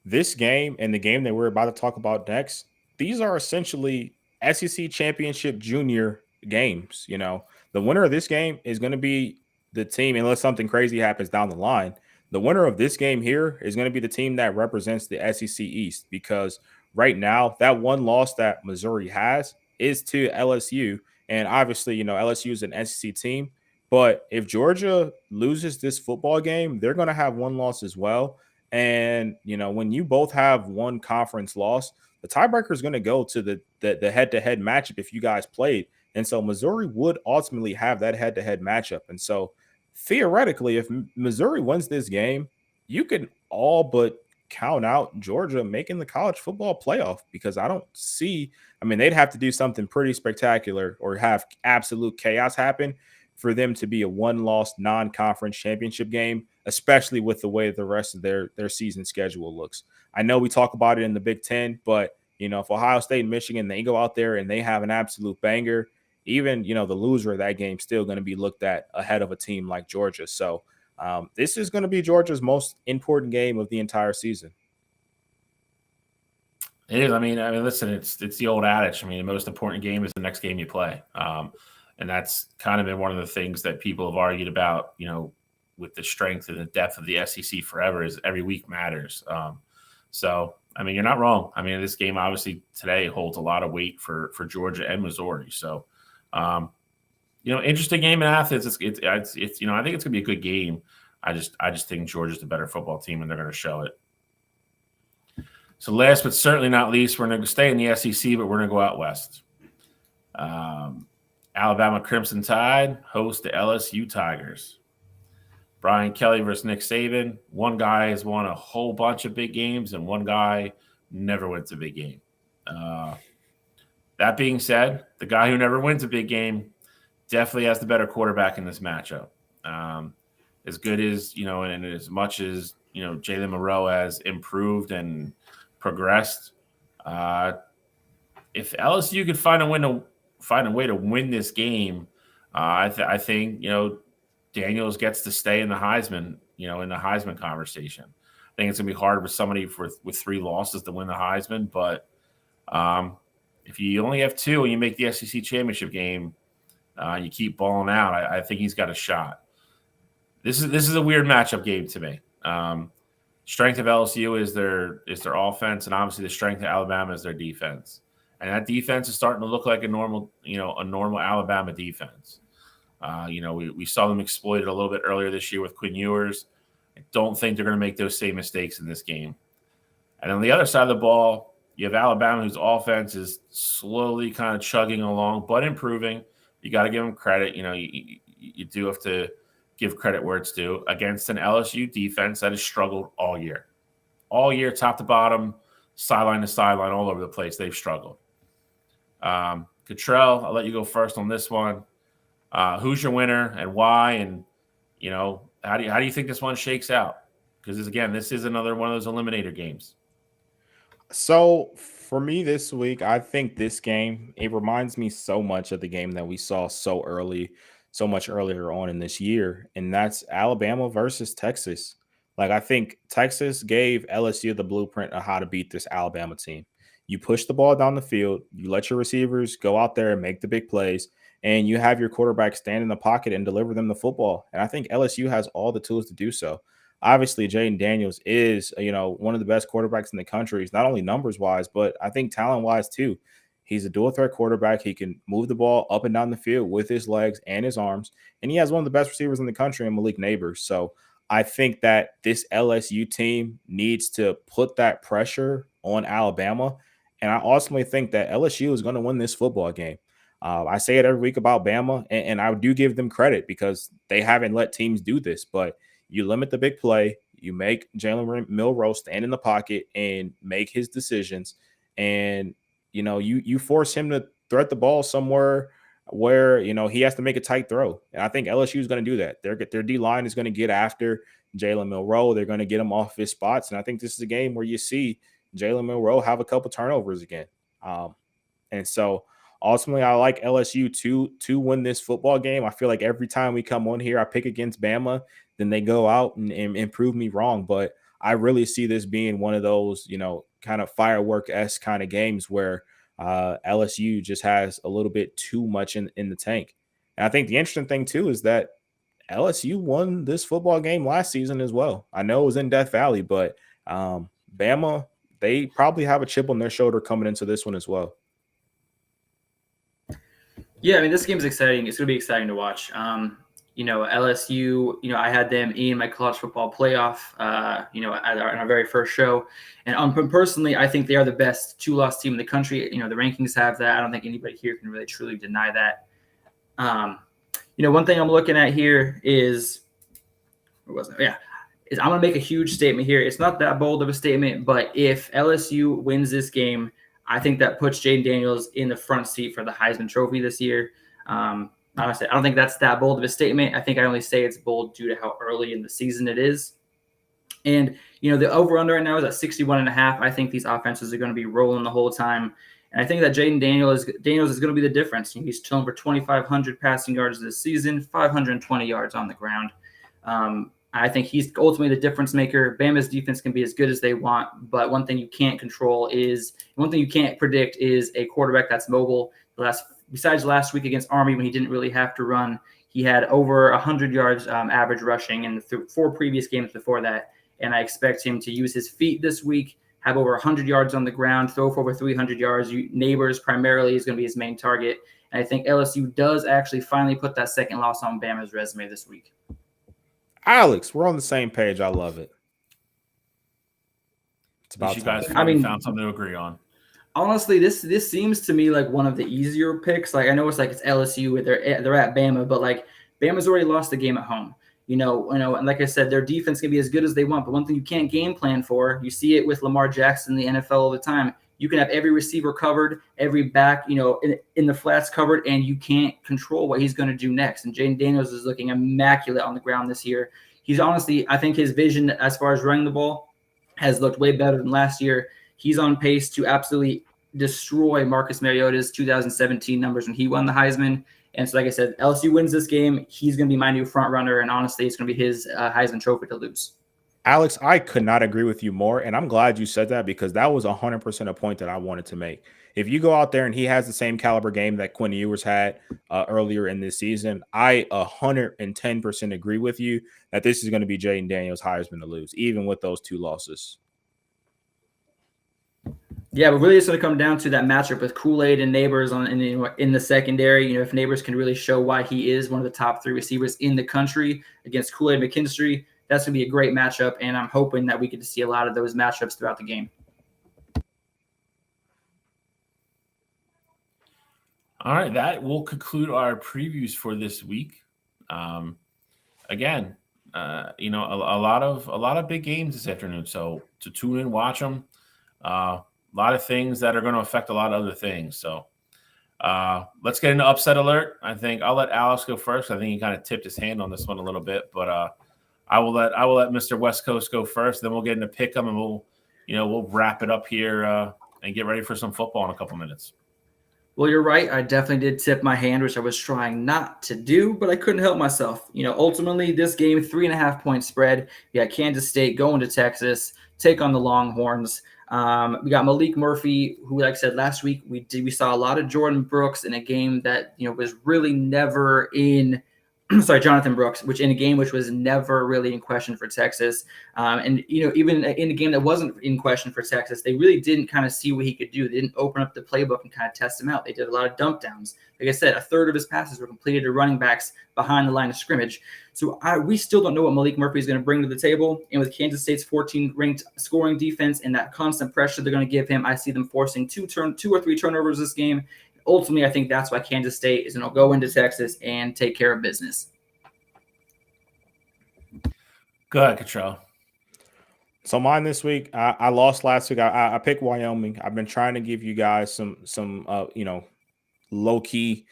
this game and the game that we're about to talk about next, these are essentially SEC championship junior games. The winner of this game is going to be the team, unless something crazy happens down the line. The winner of this game here is going to be the team that represents the SEC East, because right now that one loss that Missouri has is to LSU. And obviously, LSU is an SEC team. But if Georgia loses this football game, they're going to have one loss as well. And, when you both have one conference loss, the tiebreaker is going to go to the head-to-head matchup if you guys played. And so Missouri would ultimately have that head-to-head matchup. And so theoretically, if Missouri wins this game, you can all but count out Georgia making the college football playoff because I don't see. I mean, they'd have to do something pretty spectacular or have absolute chaos happen for them to be a one-loss non-conference championship game, especially with the way the rest of their season schedule looks. I know we talk about it in the Big Ten, but if Ohio State and Michigan, they go out there and they have an absolute banger, even the loser of that game still going to be looked at ahead of a team like Georgia. So this is going to be Georgia's most important game of the entire season. It is. I mean, listen, it's the old adage. I mean, the most important game is the next game you play. And that's kind of been one of the things that people have argued about, with the strength and the depth of the SEC forever is every week matters. So, I mean, you're not wrong. I mean, this game obviously today holds a lot of weight for Georgia and Missouri. So, interesting game in Athens. It's I think it's going to be a good game. I just think Georgia's the better football team, and they're going to show it. So last but certainly not least, we're going to stay in the SEC, but we're going to go out west. Alabama Crimson Tide host the LSU Tigers. Brian Kelly versus Nick Saban. One guy has won a whole bunch of big games, and one guy never wins a big game. That being said, the guy who never wins a big game definitely has the better quarterback in this matchup. As good as, and as much as, Jalen Monroe has improved and progressed, if LSU could find a way to win this game, I think Daniels gets to stay in the Heisman, in the Heisman conversation. I think it's gonna be hard with somebody with 3 losses to win the Heisman, but if you only have 2 and you make the SEC championship game, you keep balling out, I think he's got a shot. This is a weird matchup game to me. Strength of LSU is their offense, and obviously the strength of Alabama is their defense. And that defense is starting to look like a normal Alabama defense. We saw them exploited a little bit earlier this year with Quinn Ewers. I don't think they're going to make those same mistakes in this game. And on the other side of the ball, you have Alabama, whose offense is slowly kind of chugging along, but improving. You got to give them credit. You do have to give credit where it's due against an LSU defense that has struggled all year. All year, top to bottom, sideline to sideline, all over the place, they've struggled. Cottrell, I'll let you go first on this one. Who's your winner and why? And, how do you think this one shakes out? Because, again, this is another one of those eliminator games. So for me this week, I think this game, it reminds me so much of the game that we saw so much earlier on in this year, and that's Alabama versus Texas. Like, I think Texas gave LSU the blueprint of how to beat this Alabama team. You push the ball down the field, you let your receivers go out there and make the big plays, and you have your quarterback stand in the pocket and deliver them the football. And I think LSU has all the tools to do so. Obviously, Jaden Daniels is, one of the best quarterbacks in the country. He's not only numbers-wise, but I think talent-wise too. He's a dual-threat quarterback. He can move the ball up and down the field with his legs and his arms. And he has one of the best receivers in the country in Malik Neighbors. So I think that this LSU team needs to put that pressure on Alabama. And I ultimately think that LSU is going to win this football game. I say it every week about Bama, and I do give them credit because they haven't let teams do this. But you limit the big play. You make Jalen Milroe stand in the pocket and make his decisions. And, you force him to thread the ball somewhere where, he has to make a tight throw. And I think LSU is going to do that. Their D-line is going to get after Jalen Milroe. They're going to get him off his spots. And I think this is a game where you see Jalen Milroe have a couple turnovers again. And so ultimately, I like LSU to win this football game. I feel like every time we come on here, I pick against Bama, then they go out and prove me wrong. But I really see this being one of those, kind of firework-esque kind of games where LSU just has a little bit too much in the tank. And I think the interesting thing, too, is that LSU won this football game last season as well. I know it was in Death Valley, but Bama, they probably have a chip on their shoulder coming into this one as well. Yeah, I mean, this game is exciting. It's going to be exciting to watch. LSU, I had them in my college football playoff, in our very first show. And personally, I think they are the best 2-loss team in the country. The rankings have that. I don't think anybody here can really truly deny that. One thing I'm looking at here is, where was it? Yeah, is I'm going to make a huge statement here. It's not that bold of a statement, but if LSU wins this game, I think that puts Jaden Daniels in the front seat for the Heisman Trophy this year. Honestly, I don't think that's that bold of a statement. I think I only say it's bold due to how early in the season it is. And, the over-under right now is at 61.5. I think these offenses are going to be rolling the whole time. And I think that Jaden Daniels is going to be the difference. He's thrown for 2,500 passing yards this season, 520 yards on the ground. I think he's ultimately the difference maker. Bama's defense can be as good as they want, but one thing you can't predict is a quarterback that's mobile. Besides last week against Army when he didn't really have to run, he had over 100 yards average rushing in the 4 previous games before that. And I expect him to use his feet this week, have over 100 yards on the ground, throw for over 300 yards. Neighbors primarily is going to be his main target. And I think LSU does actually finally put that second loss on Bama's resume this week. Alex, we're on the same page. I love it. It's about you guys found something to agree on. Honestly, this seems to me like one of the easier picks. Like I know it's LSU, they're at Bama, but like Bama's already lost the game at home. And like I said, their defense can be as good as they want, but one thing you can't game plan for, you see it with Lamar Jackson in the NFL all the time. You can have every receiver covered, every back, in the flats covered, and you can't control what he's going to do next. And Jaden Daniels is looking immaculate on the ground this year. He's honestly, I think his vision as far as running the ball has looked way better than last year. He's on pace to absolutely destroy Marcus Mariota's 2017 numbers when he won the Heisman. And so, like I said, LSU wins this game. He's going to be my new front runner, and honestly, it's going to be his Heisman Trophy to lose. Alex, I could not agree with you more, and I'm glad you said that because that was 100% a point that I wanted to make. If you go out there and he has the same caliber game that Quinn Ewers had earlier in this season, I 110% agree with you that this is going to be Jaden Daniels' Heisman to lose, even with those 2 losses. Yeah, but really it's going to come down to that matchup with Kool-Aid and Neighbors in the secondary. If Neighbors can really show why he is one of the top 3 receivers in the country against Kool-Aid McKinstry, that's going to be a great matchup, and I'm hoping that we get to see a lot of those matchups throughout the game. All right, that will conclude our previews for this week. Again, a lot of big games this afternoon, so to tune in, watch them. A lot of things that are going to affect a lot of other things. So let's get into upset alert. I think I'll let Alex go first. I think he kind of tipped his hand on this one a little bit, but I will let Mr. West Coast go first. Then we'll get into pick 'em and we'll wrap it up here and get ready for some football in a couple minutes. Well, you're right. I definitely did tip my hand, which I was trying not to do, but I couldn't help myself. Ultimately, this game, 3.5-point spread. We got Kansas State going to Texas, take on the Longhorns. We got Malik Murphy, who, like I said last week, we saw a lot of Jordan Brooks in a game that was really never in. Sorry, Jonathan Brooks, which in a game which was never really in question for Texas. And even in a game that wasn't in question for Texas, they really didn't kind of see what he could do. They didn't open up the playbook and kind of test him out. They did a lot of dump downs. Like I said, a third of his passes were completed to running backs behind the line of scrimmage. So we still don't know what Malik Murphy is going to bring to the table. And with Kansas State's 14th ranked scoring defense and that constant pressure they're going to give him, I see them forcing 2 or 3 turnovers this game. Ultimately, I think that's why Kansas State is going to go into Texas and take care of business. Go ahead, Cottrell. So mine this week, I lost last week. I picked Wyoming. I've been trying to give you guys some low key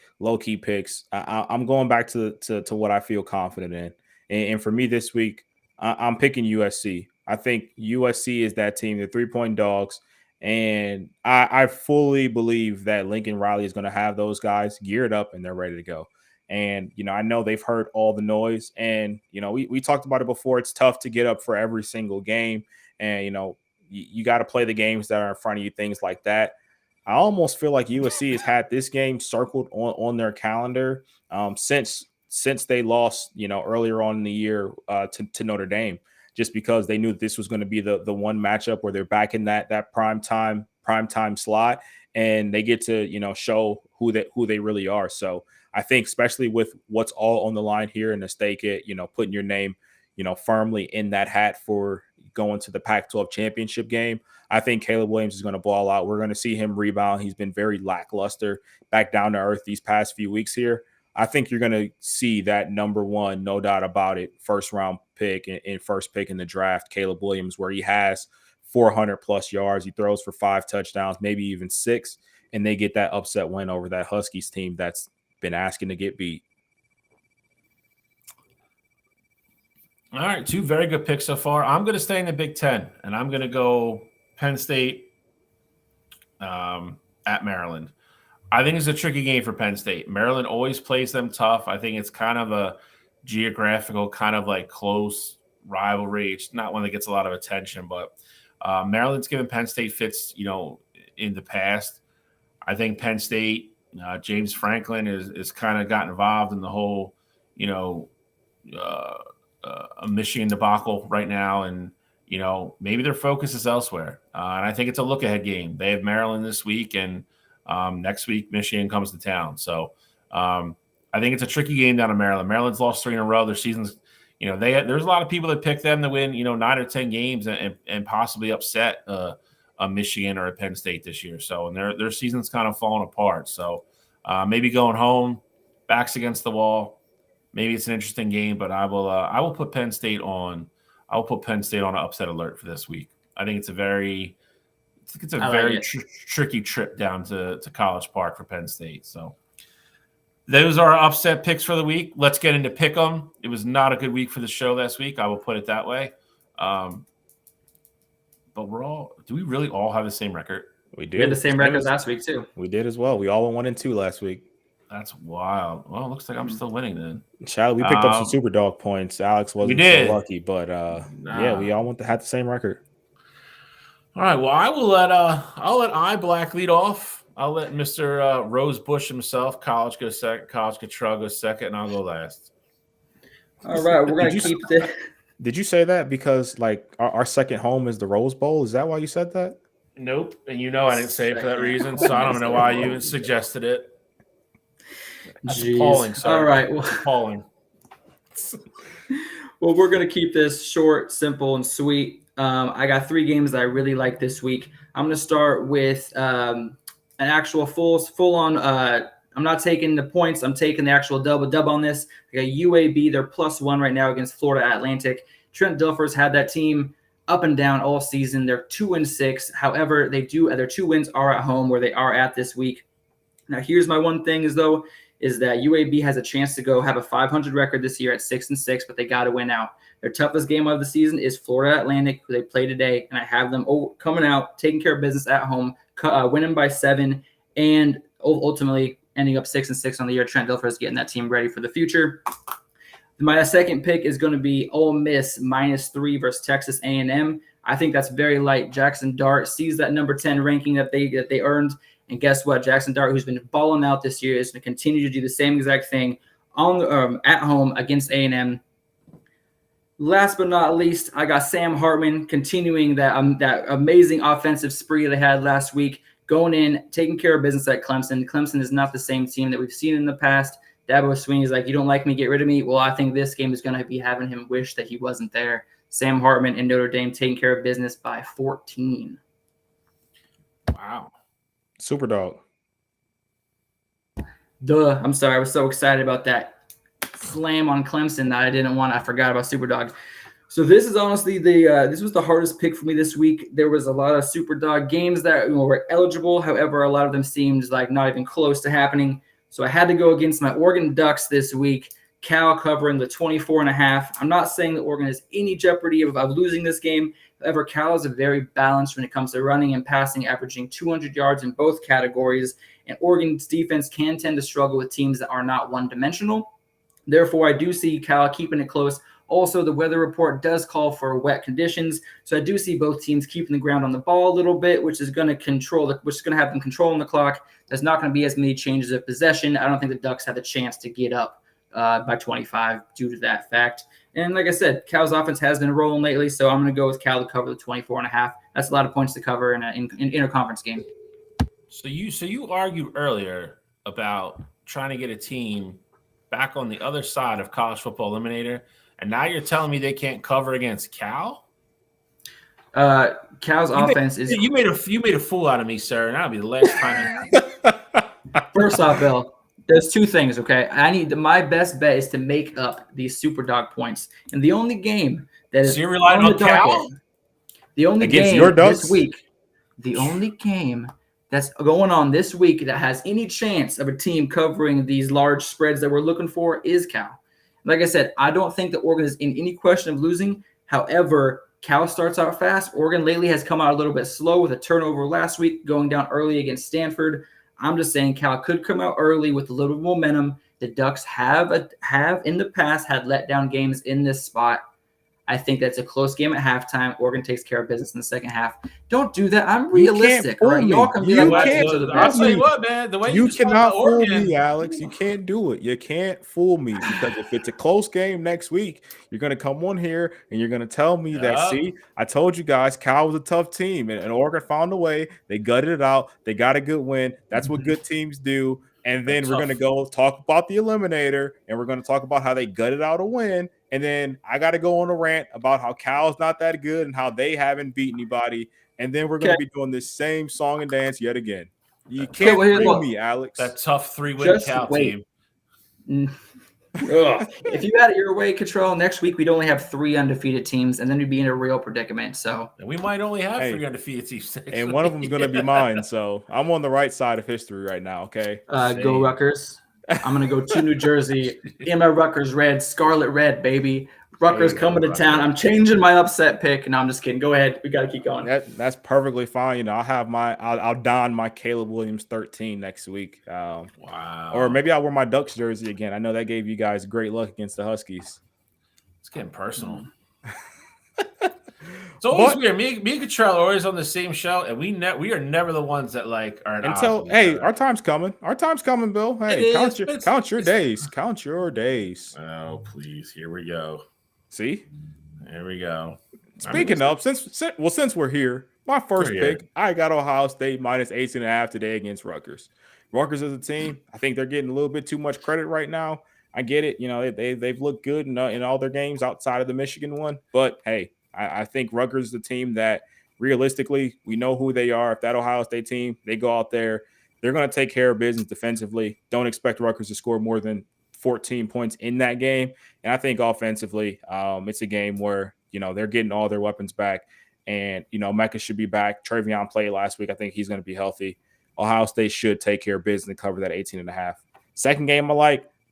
picks. I'm going back to what I feel confident in, and for me this week, I'm picking USC. I think USC is that team, the 3-point dogs. And I fully believe that Lincoln Riley is going to have those guys geared up and they're ready to go. And, I know they've heard all the noise and, we talked about it before. It's tough to get up for every single game. And, you got to play the games that are in front of you, things like that. I almost feel like USC has had this game circled on their calendar since they lost, earlier on in the year to Notre Dame. Just because they knew this was going to be the one matchup where they're back in that prime time slot, and they get to show who they really are. So I think especially with what's all on the line here in the stake, putting your name firmly in that hat for going to the Pac-12 championship game, I think Caleb Williams is going to ball out. We're going to see him rebound. He's been very lackluster, back down to earth these past few weeks here. I think you're going to see that number one, no doubt about it, first round pick and first pick in the draft, Caleb Williams, where he has 400 plus yards. He throws for 5 touchdowns, maybe even 6, and they get that upset win over that Huskies team that's been asking to get beat. All right, 2 very good picks so far. I'm going to stay in the Big Ten, and I'm going to go Penn State at Maryland. I think it's a tricky game for Penn State. Maryland always plays them tough. I think it's kind of a geographical, kind of like close rivalry. It's not one that gets a lot of attention, but Maryland's given Penn State fits, in the past. I think Penn State, James Franklin is kind of got involved in the whole, a Michigan debacle right now, and maybe their focus is elsewhere. And I think it's a look-ahead game. They have Maryland this week, and next week Michigan comes to town. So I think it's a tricky game down in Maryland. Maryland's lost 3 in a row. Their season's, there's a lot of people that pick them to win, 9 or 10 games and possibly upset a Michigan or a Penn State this year. So, and their season's kind of falling apart. So maybe going home, backs against the wall. Maybe it's an interesting game, but I will put Penn State on. I will put Penn State on an upset alert for this week. I think it's a very tricky trip down to College Park for Penn State. So those are our upset picks for the week. Let's get into pick 'em. It was not a good week for the show last week. I will put it that way. But do we really all have the same record? We did. We had the same record last week too. We did as well. We all went 1-2 last week. That's wild. Well, it looks like I'm still winning then. Child, we picked up some super dog points. Alex wasn't so lucky, but yeah, we all had the same record. All right. Well, I'll let Black lead off. I'll let Mr. Rose Bush himself, College go second, College Cottrell go second, and I'll go last. All right, we're gonna keep this. Did you say that because like our second home is the Rose Bowl? Is that why you said that? Nope. And I didn't say it for that reason, so I don't know why you even suggested it. That's appalling, sir. All right. Well, appalling. Well, we're going to keep this short, simple, and sweet. I got 3 games that I really like this week. I'm going to start with an actual full-on I'm not taking the points. I'm taking the actual dub on this. I got UAB. They're +1 right now against Florida Atlantic. Trent Dilfer's had that team up and down all season. They're 2-6. However, their 2 wins are at home where they are at this week. Now, here's my one thing is that UAB has a chance to go have a 500 record this year at 6-6, but they got to win out. Their toughest game of the season is Florida Atlantic, who they play today, and I have them coming out, taking care of business at home, winning by 7, and ultimately ending up 6-6 on the year. Trent Dilfer is getting that team ready for the future. My second pick is going to be Ole Miss -3 versus Texas A&M. I think that's very light. Jackson Dart sees that number 10 ranking that they earned. And guess what? Jackson Dart, who's been balling out this year, is going to continue to do the same exact thing at home against A&M. Last but not least, I got Sam Hartman continuing that amazing offensive spree they had last week, going in, taking care of business at Clemson. Clemson is not the same team that we've seen in the past. Dabo Swinney is like, you don't like me, get rid of me. Well, I think this game is going to be having him wish that he wasn't there. Sam Hartman and Notre Dame taking care of business by 14. Wow. Super dog. Duh. I'm sorry. I was so excited about that slam on Clemson that I forgot about Super Dog. So this is honestly this was the hardest pick for me this week. There was a lot of Super Dog games that were eligible. However, a lot of them seemed like not even close to happening. So I had to go against my Oregon Ducks this week. Cal covering the 24.5. I'm not saying that Oregon has any jeopardy of losing this game. However, Cal is very balanced when it comes to running and passing, averaging 200 yards in both categories. And Oregon's defense can tend to struggle with teams that are not one-dimensional. Therefore, I do see Cal keeping it close. Also, the weather report does call for wet conditions. So I do see both teams keeping the ground on the ball a little bit, which is going to have them controlling the clock. There's not going to be as many changes of possession. I don't think the Ducks have a chance to get up by 25 due to that fact. And like I said, Cal's offense has been rolling lately, so I'm going to go with Cal to cover the 24.5. That's a lot of points to cover in an interconference game. So you argued earlier about trying to get a team back on the other side of College Football Eliminator, and now you're telling me they can't cover against Cal? Cal's offense is. You made a fool out of me, sir, and that'll be the last time. First off, Bill, There's two things, okay? My best bet is to make up these super dog points. And the only game that is So you're relying on the on Cal? docket, the only Against game your this Ducks? week, the only game that's going on this week that has any chance of a team covering these large spreads that we're looking for is Cal. Like I said, I don't think that Oregon is in any question of losing. However, Cal starts out fast. Oregon lately has come out a little bit slow with a turnover last week, going down early against Stanford. I'm just saying Cal could come out early with a little momentum. The Ducks have in the past had letdown games in this spot. I think that's a close game at halftime. Oregon takes care of business in the second half. Don't do that. I'm realistic, fool right? me. Y'all can be You like, can't to the I'll best. tell you what, man. The way you described cannot the fool Oregon, me, Alex. You can't do it. You can't fool me because if it's a close game next week, you're going to come on here and you're going to tell me that, see, I told you guys Cal was a tough team and Oregon found a way. They gutted it out. They got a good win. That's what good teams do. And then we're going to go talk about the Eliminator, and we're going to talk about how they gutted out a win. And then I got to go on a rant about how Cal's not that good and how they haven't beat anybody. And then we're going to be doing this same song and dance yet again. You can't fool me, Alex. that tough 3-win Cal team. If you had it your way, Control, next week we'd only have 3 undefeated teams, and then we'd be in a real predicament. So and we might only have 3 undefeated teams. And one of them is going to be mine. So I'm on the right side of history right now, okay? Go Rutgers. I'm going to go to New Jersey in my Rutgers red, scarlet red, baby. Rutgers coming to town. I'm changing my upset pick. No, I'm just kidding. Go ahead. We got to keep going. That's perfectly fine. You know, I'll don my Caleb Williams 13 next week. Wow. Or maybe I'll wear my Ducks jersey again. I know that gave you guys great luck against the Huskies. It's getting personal. It's always weird. Me and Cottrell are always on the same show, and we are never the ones that like are our time's coming. Our time's coming, Bill. Hey, count your days. Count your days. Oh, please. Here we go. See? There we go. Speaking of, since we're here, my first pick, I got Ohio State minus 18.5 today against Rutgers. Rutgers as a team, I think they're getting a little bit too much credit right now. I get it. You know, they've looked good in all their games outside of the Michigan one. But, hey, I think Rutgers is the team that realistically we know who they are. If that Ohio State team, they go out there, they're going to take care of business defensively. Don't expect Rutgers to score more than 14 points in that game. And I think offensively, it's a game where, you know, they're getting all their weapons back. And, you know, Mecca should be back. Travion played last week. I think he's going to be healthy. Ohio State should take care of business and cover that 18.5. Second game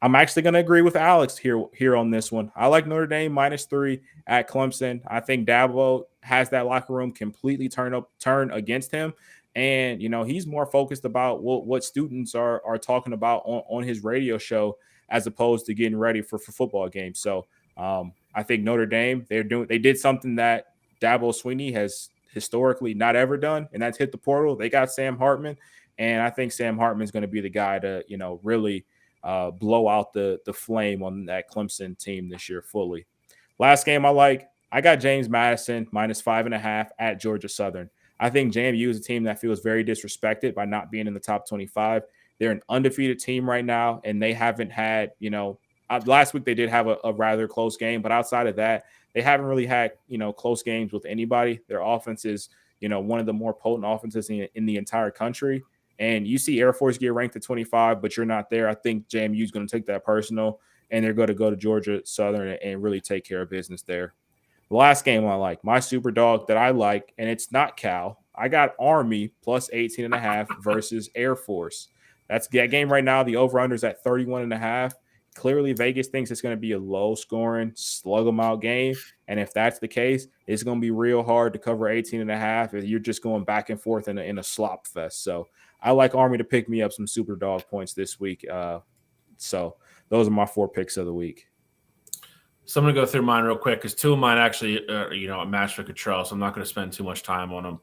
I'm actually going to agree with Alex here on this one. I like Notre Dame -3 at Clemson. I think Dabo has that locker room completely turn against him. And, you know, he's more focused about what students are talking about on his radio show as opposed to getting ready for football games. So I think Notre Dame, they did something that Dabo Swinney has historically not ever done, and that's hit the portal. They got Sam Hartman, and I think Sam Hartman is going to be the guy to, you know, really blow out the flame on that Clemson team this year fully. Last game I got James Madison -5.5 at Georgia Southern. I think JMU is a team that feels very disrespected by not being in the top 25. They're an undefeated team right now, and they haven't had, you know, last week they did have a rather close game, but outside of that, they haven't really had, you know, close games with anybody. Their offense is, you know, one of the more potent offenses in the entire country. And you see Air Force get ranked at 25, but you're not there. I think JMU is going to take that personal, and they're going to go to Georgia Southern and really take care of business there. The last game my super dog that I like, and it's not Cal. I got Army plus 18.5 versus Air Force. That's that game right now. The over-under is at 31.5. Clearly, Vegas thinks it's going to be a low-scoring, slug-em-out game. And if that's the case, it's going to be real hard to cover 18.5 if you're just going back and forth in a slop fest. So I like Army to pick me up some super dog points this week. So those are my 4 picks of the week. So I'm going to go through mine real quick because 2 of mine actually, you know, a match for Cottrell, so I'm not going to spend too much time on them.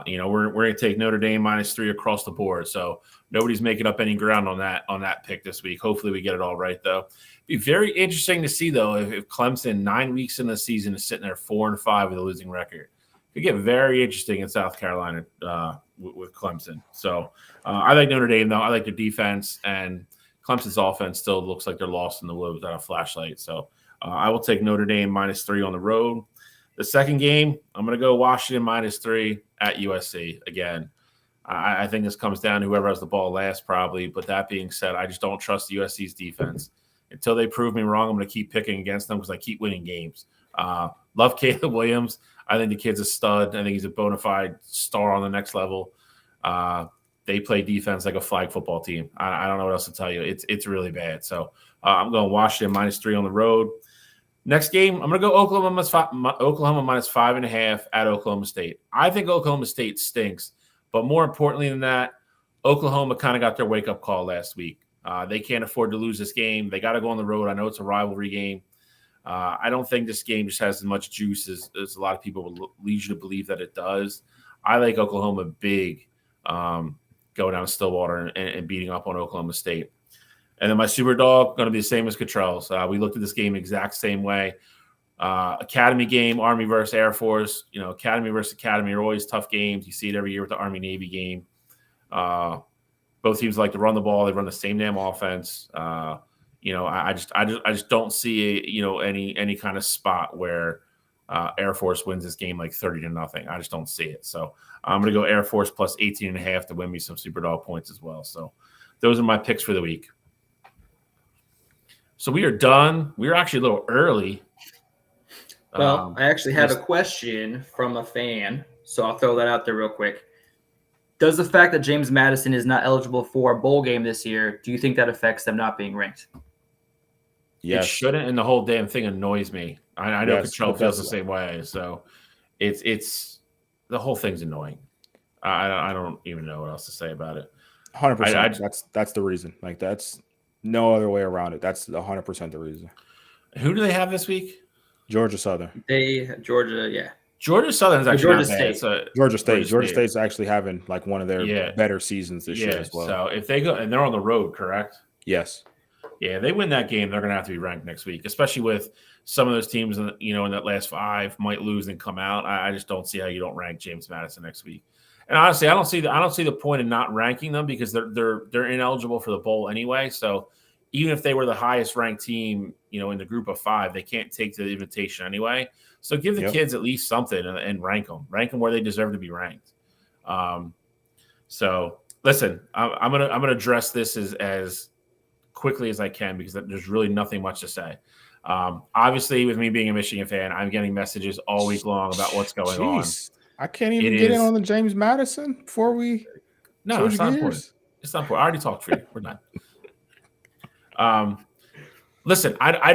You know, we're going to take Notre Dame -3 across the board. So nobody's making up any ground on that pick this week. Hopefully we get it all right, though. Be very interesting to see, though, if Clemson 9 weeks in the season is sitting there 4-5 with a losing record. It could get very interesting in South Carolina with Clemson. So I like Notre Dame, though. I like their defense, and Clemson's offense still looks like they're lost in the woods without a flashlight. So I will take Notre Dame -3 on the road. The second game, I'm going to go Washington -3 at USC again. I think this comes down to whoever has the ball last, probably. But that being said, I just don't trust USC's defense. Until they prove me wrong, I'm going to keep picking against them because I keep winning games. Love Caleb Williams. I think the kid's a stud. I think he's a bona fide star on the next level. They play defense like a flag football team. I don't know what else to tell you. It's really bad. So I'm going Washington -3 on the road. Next game, I'm going to go Oklahoma minus 5.5 at Oklahoma State. I think Oklahoma State stinks. But more importantly than that, Oklahoma kind of got their wake-up call last week. They can't afford to lose this game. They got to go on the road. I know it's a rivalry game. I don't think this game just has as much juice as a lot of people would lead you to believe that it does. I like Oklahoma big, going down to Stillwater and beating up on Oklahoma State. And then my super dog going to be the same as Cottrell's. We looked at this game exact same way. Academy game, Army versus Air Force. Academy versus Academy are always tough games. You see it every year with the Army-Navy game. Both teams like to run the ball. They run the same damn offense. I just don't see any kind of spot where Air Force wins this game like 30-0. I just don't see it. So I'm going to go Air Force plus 18.5 to win me some super dog points as well. So those are my picks for the week. So we are done. We were actually a little early. Well, I actually had a question from a fan, so I'll throw that out there real quick. Does the fact that James Madison is not eligible for a bowl game this year, do you think that affects them not being ranked? Yes. It shouldn't, and the whole damn thing annoys me. I know Cottrell feels the same way, so it's the whole thing's annoying. I don't even know what else to say about it. 100%. That's the reason. Like, that's no other way around it. That's 100% the reason. Who do they have this week? Georgia Southern. Georgia Southern's actually Georgia State. Georgia State's actually having like one of their better seasons this year as well. So if they go, and they're on the road, correct? Yes. Yeah, they win that game, they're going to have to be ranked next week, especially with some of those teams in that last 5 might lose and come out. I just don't see how you don't rank James Madison next week. And honestly, I don't see the point in not ranking them because they're ineligible for the bowl anyway. So even if they were the highest ranked team, in the group of 5, they can't take the invitation anyway. So give the kids at least something and rank them where they deserve to be ranked. So listen, I'm gonna address this as quickly as I can because there's really nothing much to say. Obviously, with me being a Michigan fan, I'm getting messages all week long about what's going on. I can't even get in on the James Madison before we. No, it's not important. It's not important. I already talked for you. We're done. Listen, I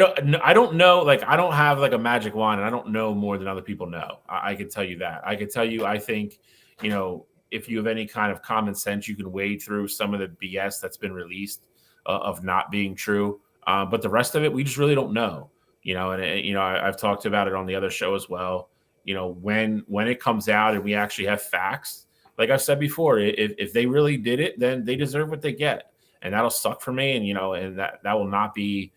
don't know. Like, I don't have like a magic wand, and I don't know more than other people know. I can tell you that. I can tell you. I think if you have any kind of common sense, you can wade through some of the BS that's been released of not being true. But the rest of it, we just really don't know. I've talked about it on the other show as well. When it comes out and we actually have facts, like I've said before, if they really did it, then they deserve what they get, and that'll suck for me. And that will not be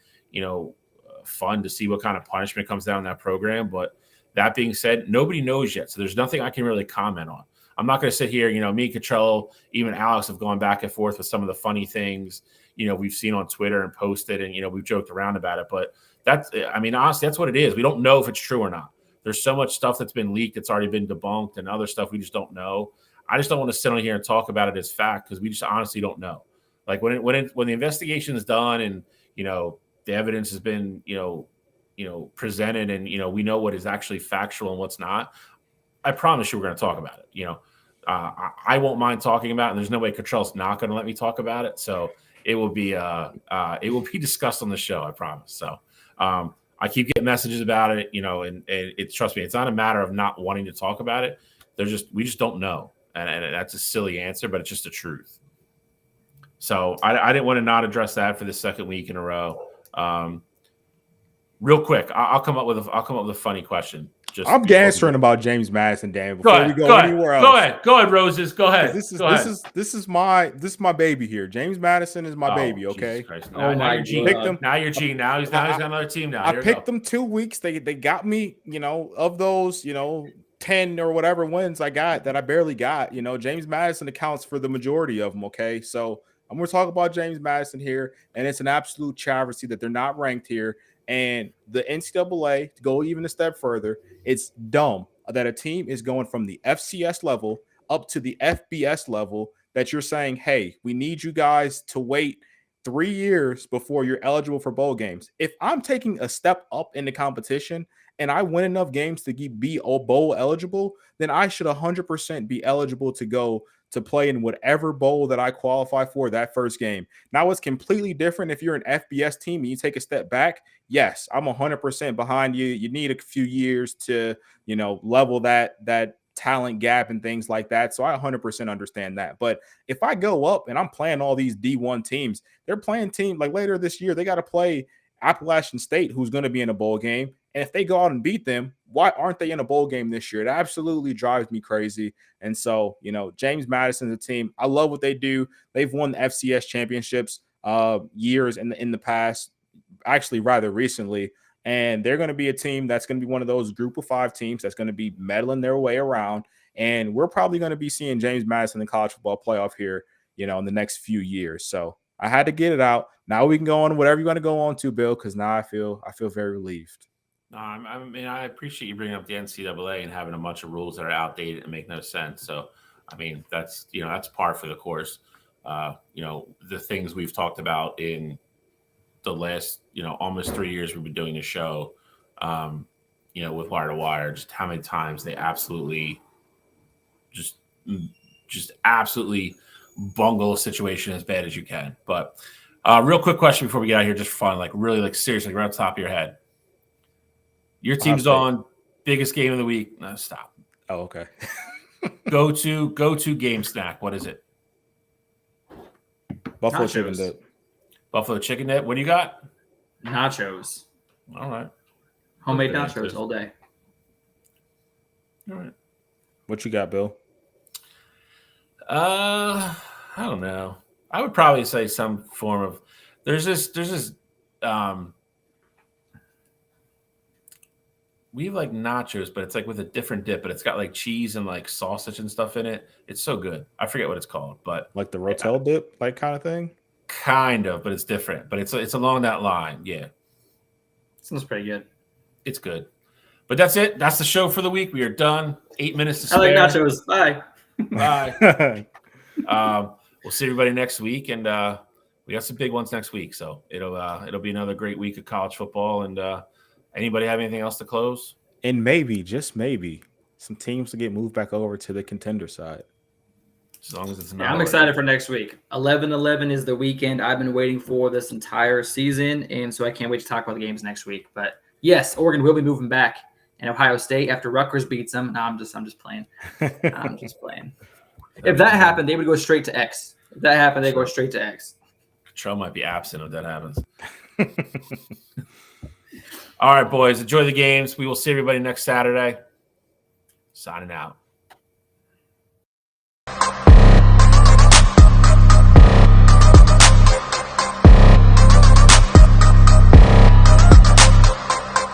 fun to see what kind of punishment comes down in that program. But that being said, nobody knows yet, so there's nothing I can really comment on. I'm not going to sit here. Me, Cottrell, even Alex have gone back and forth with some of the funny things we've seen on Twitter and posted, and we've joked around about it. But honestly, that's what it is. We don't know if it's true or not. There's so much stuff that's been leaked that's already been debunked, and other stuff we just don't know. I just don't want to sit on here and talk about it as fact because we just honestly don't know. Like when the investigation is done and the evidence has been presented and we know what is actually factual and what's not, I promise you we're going to talk about it. I won't mind talking about it, and there's no way Cottrell's not going to let me talk about it. So it will be discussed on the show, I promise. So I keep getting messages about it, and it, trust me, it's not a matter of not wanting to talk about it. We just don't know. And that's a silly answer, but it's just the truth. So I didn't want to not address that for the second week in a row. Real quick, I'll come up with a funny question. I'm gassering about James Madison, Dan. Before we go anywhere else, go ahead, Roses. Go ahead. This is my baby here. James Madison is my baby. Okay. Now you're cheating. Now he's got another team. Now I picked them 2 weeks. They got me. Of those 10 or whatever wins I got that I barely got. James Madison accounts for the majority of them. Okay, so I'm going to talk about James Madison here, and it's an absolute travesty that they're not ranked here. And the NCAA, to go even a step further, it's dumb that a team is going from the FCS level up to the FBS level that you're saying, hey, we need you guys to wait 3 years before you're eligible for bowl games. If I'm taking a step up in the competition and I win enough games to be bowl eligible, then I should 100% be eligible to go to play in whatever bowl that I qualify for that first game. Now, it's completely different if you're an FBS team and you take a step back. Yes, I'm 100% behind you. You need a few years to, level that talent gap and things like that. So I 100% understand that. But if I go up and I'm playing all these D1 teams, they're playing teams like later this year, they got to play Appalachian State, who's going to be in a bowl game. And if they go out and beat them, why aren't they in a bowl game this year? It absolutely drives me crazy. And so, James Madison's a team. I love what they do. They've won the FCS championships years in the past, actually rather recently. And they're going to be a team that's going to be one of those group of 5 teams that's going to be meddling their way around. And we're probably going to be seeing James Madison in the college football playoff here, in the next few years. So I had to get it out. Now we can go on whatever you want to go on to, Bill, because now I feel very relieved. I appreciate you bringing up the NCAA and having a bunch of rules that are outdated and make no sense. So, that's par for the course. The things we've talked about in the last, almost 3 years we've been doing the show, with Wire to Wire, just how many times they absolutely just absolutely bungle a situation as bad as you can. But real quick question before we get out of here, just for fun, really seriously, right on top of your head. Your team's on biggest game of the week. No, stop. Oh, okay. go to game snack. What is it? Buffalo chicken dip. Buffalo chicken dip. What do you got? Nachos. All right. Homemade nachos all day. All right. What you got, Bill? I don't know. I would probably say some form of. There's this. We have nachos, but it's with a different dip, but it's got cheese and sausage and stuff in it. It's so good. I forget what it's called, but the Rotel dip, kind of thing. Kind of, but it's different. But it's along that line. Yeah, sounds pretty good. It's good. But that's it. That's the show for the week. We are done. 8 minutes to spare. I like nachos. Bye. Bye. We'll see everybody next week, and we got some big ones next week. So it'll be another great week of college football. And anybody have anything else to close? And maybe, just maybe, some teams to get moved back over to the contender side. As long as it's not. I'm excited for next week. 11-11 is the weekend I've been waiting for this entire season, and so I can't wait to talk about the games next week. But yes, Oregon will be moving back, and Ohio State after Rutgers beats them. No, I'm just playing. I'm just playing. If that happened, they would go straight to X. If that happened, they go straight to X. Trump might be absent if that happens. All right, boys, enjoy the games. We will see everybody next Saturday. Signing out.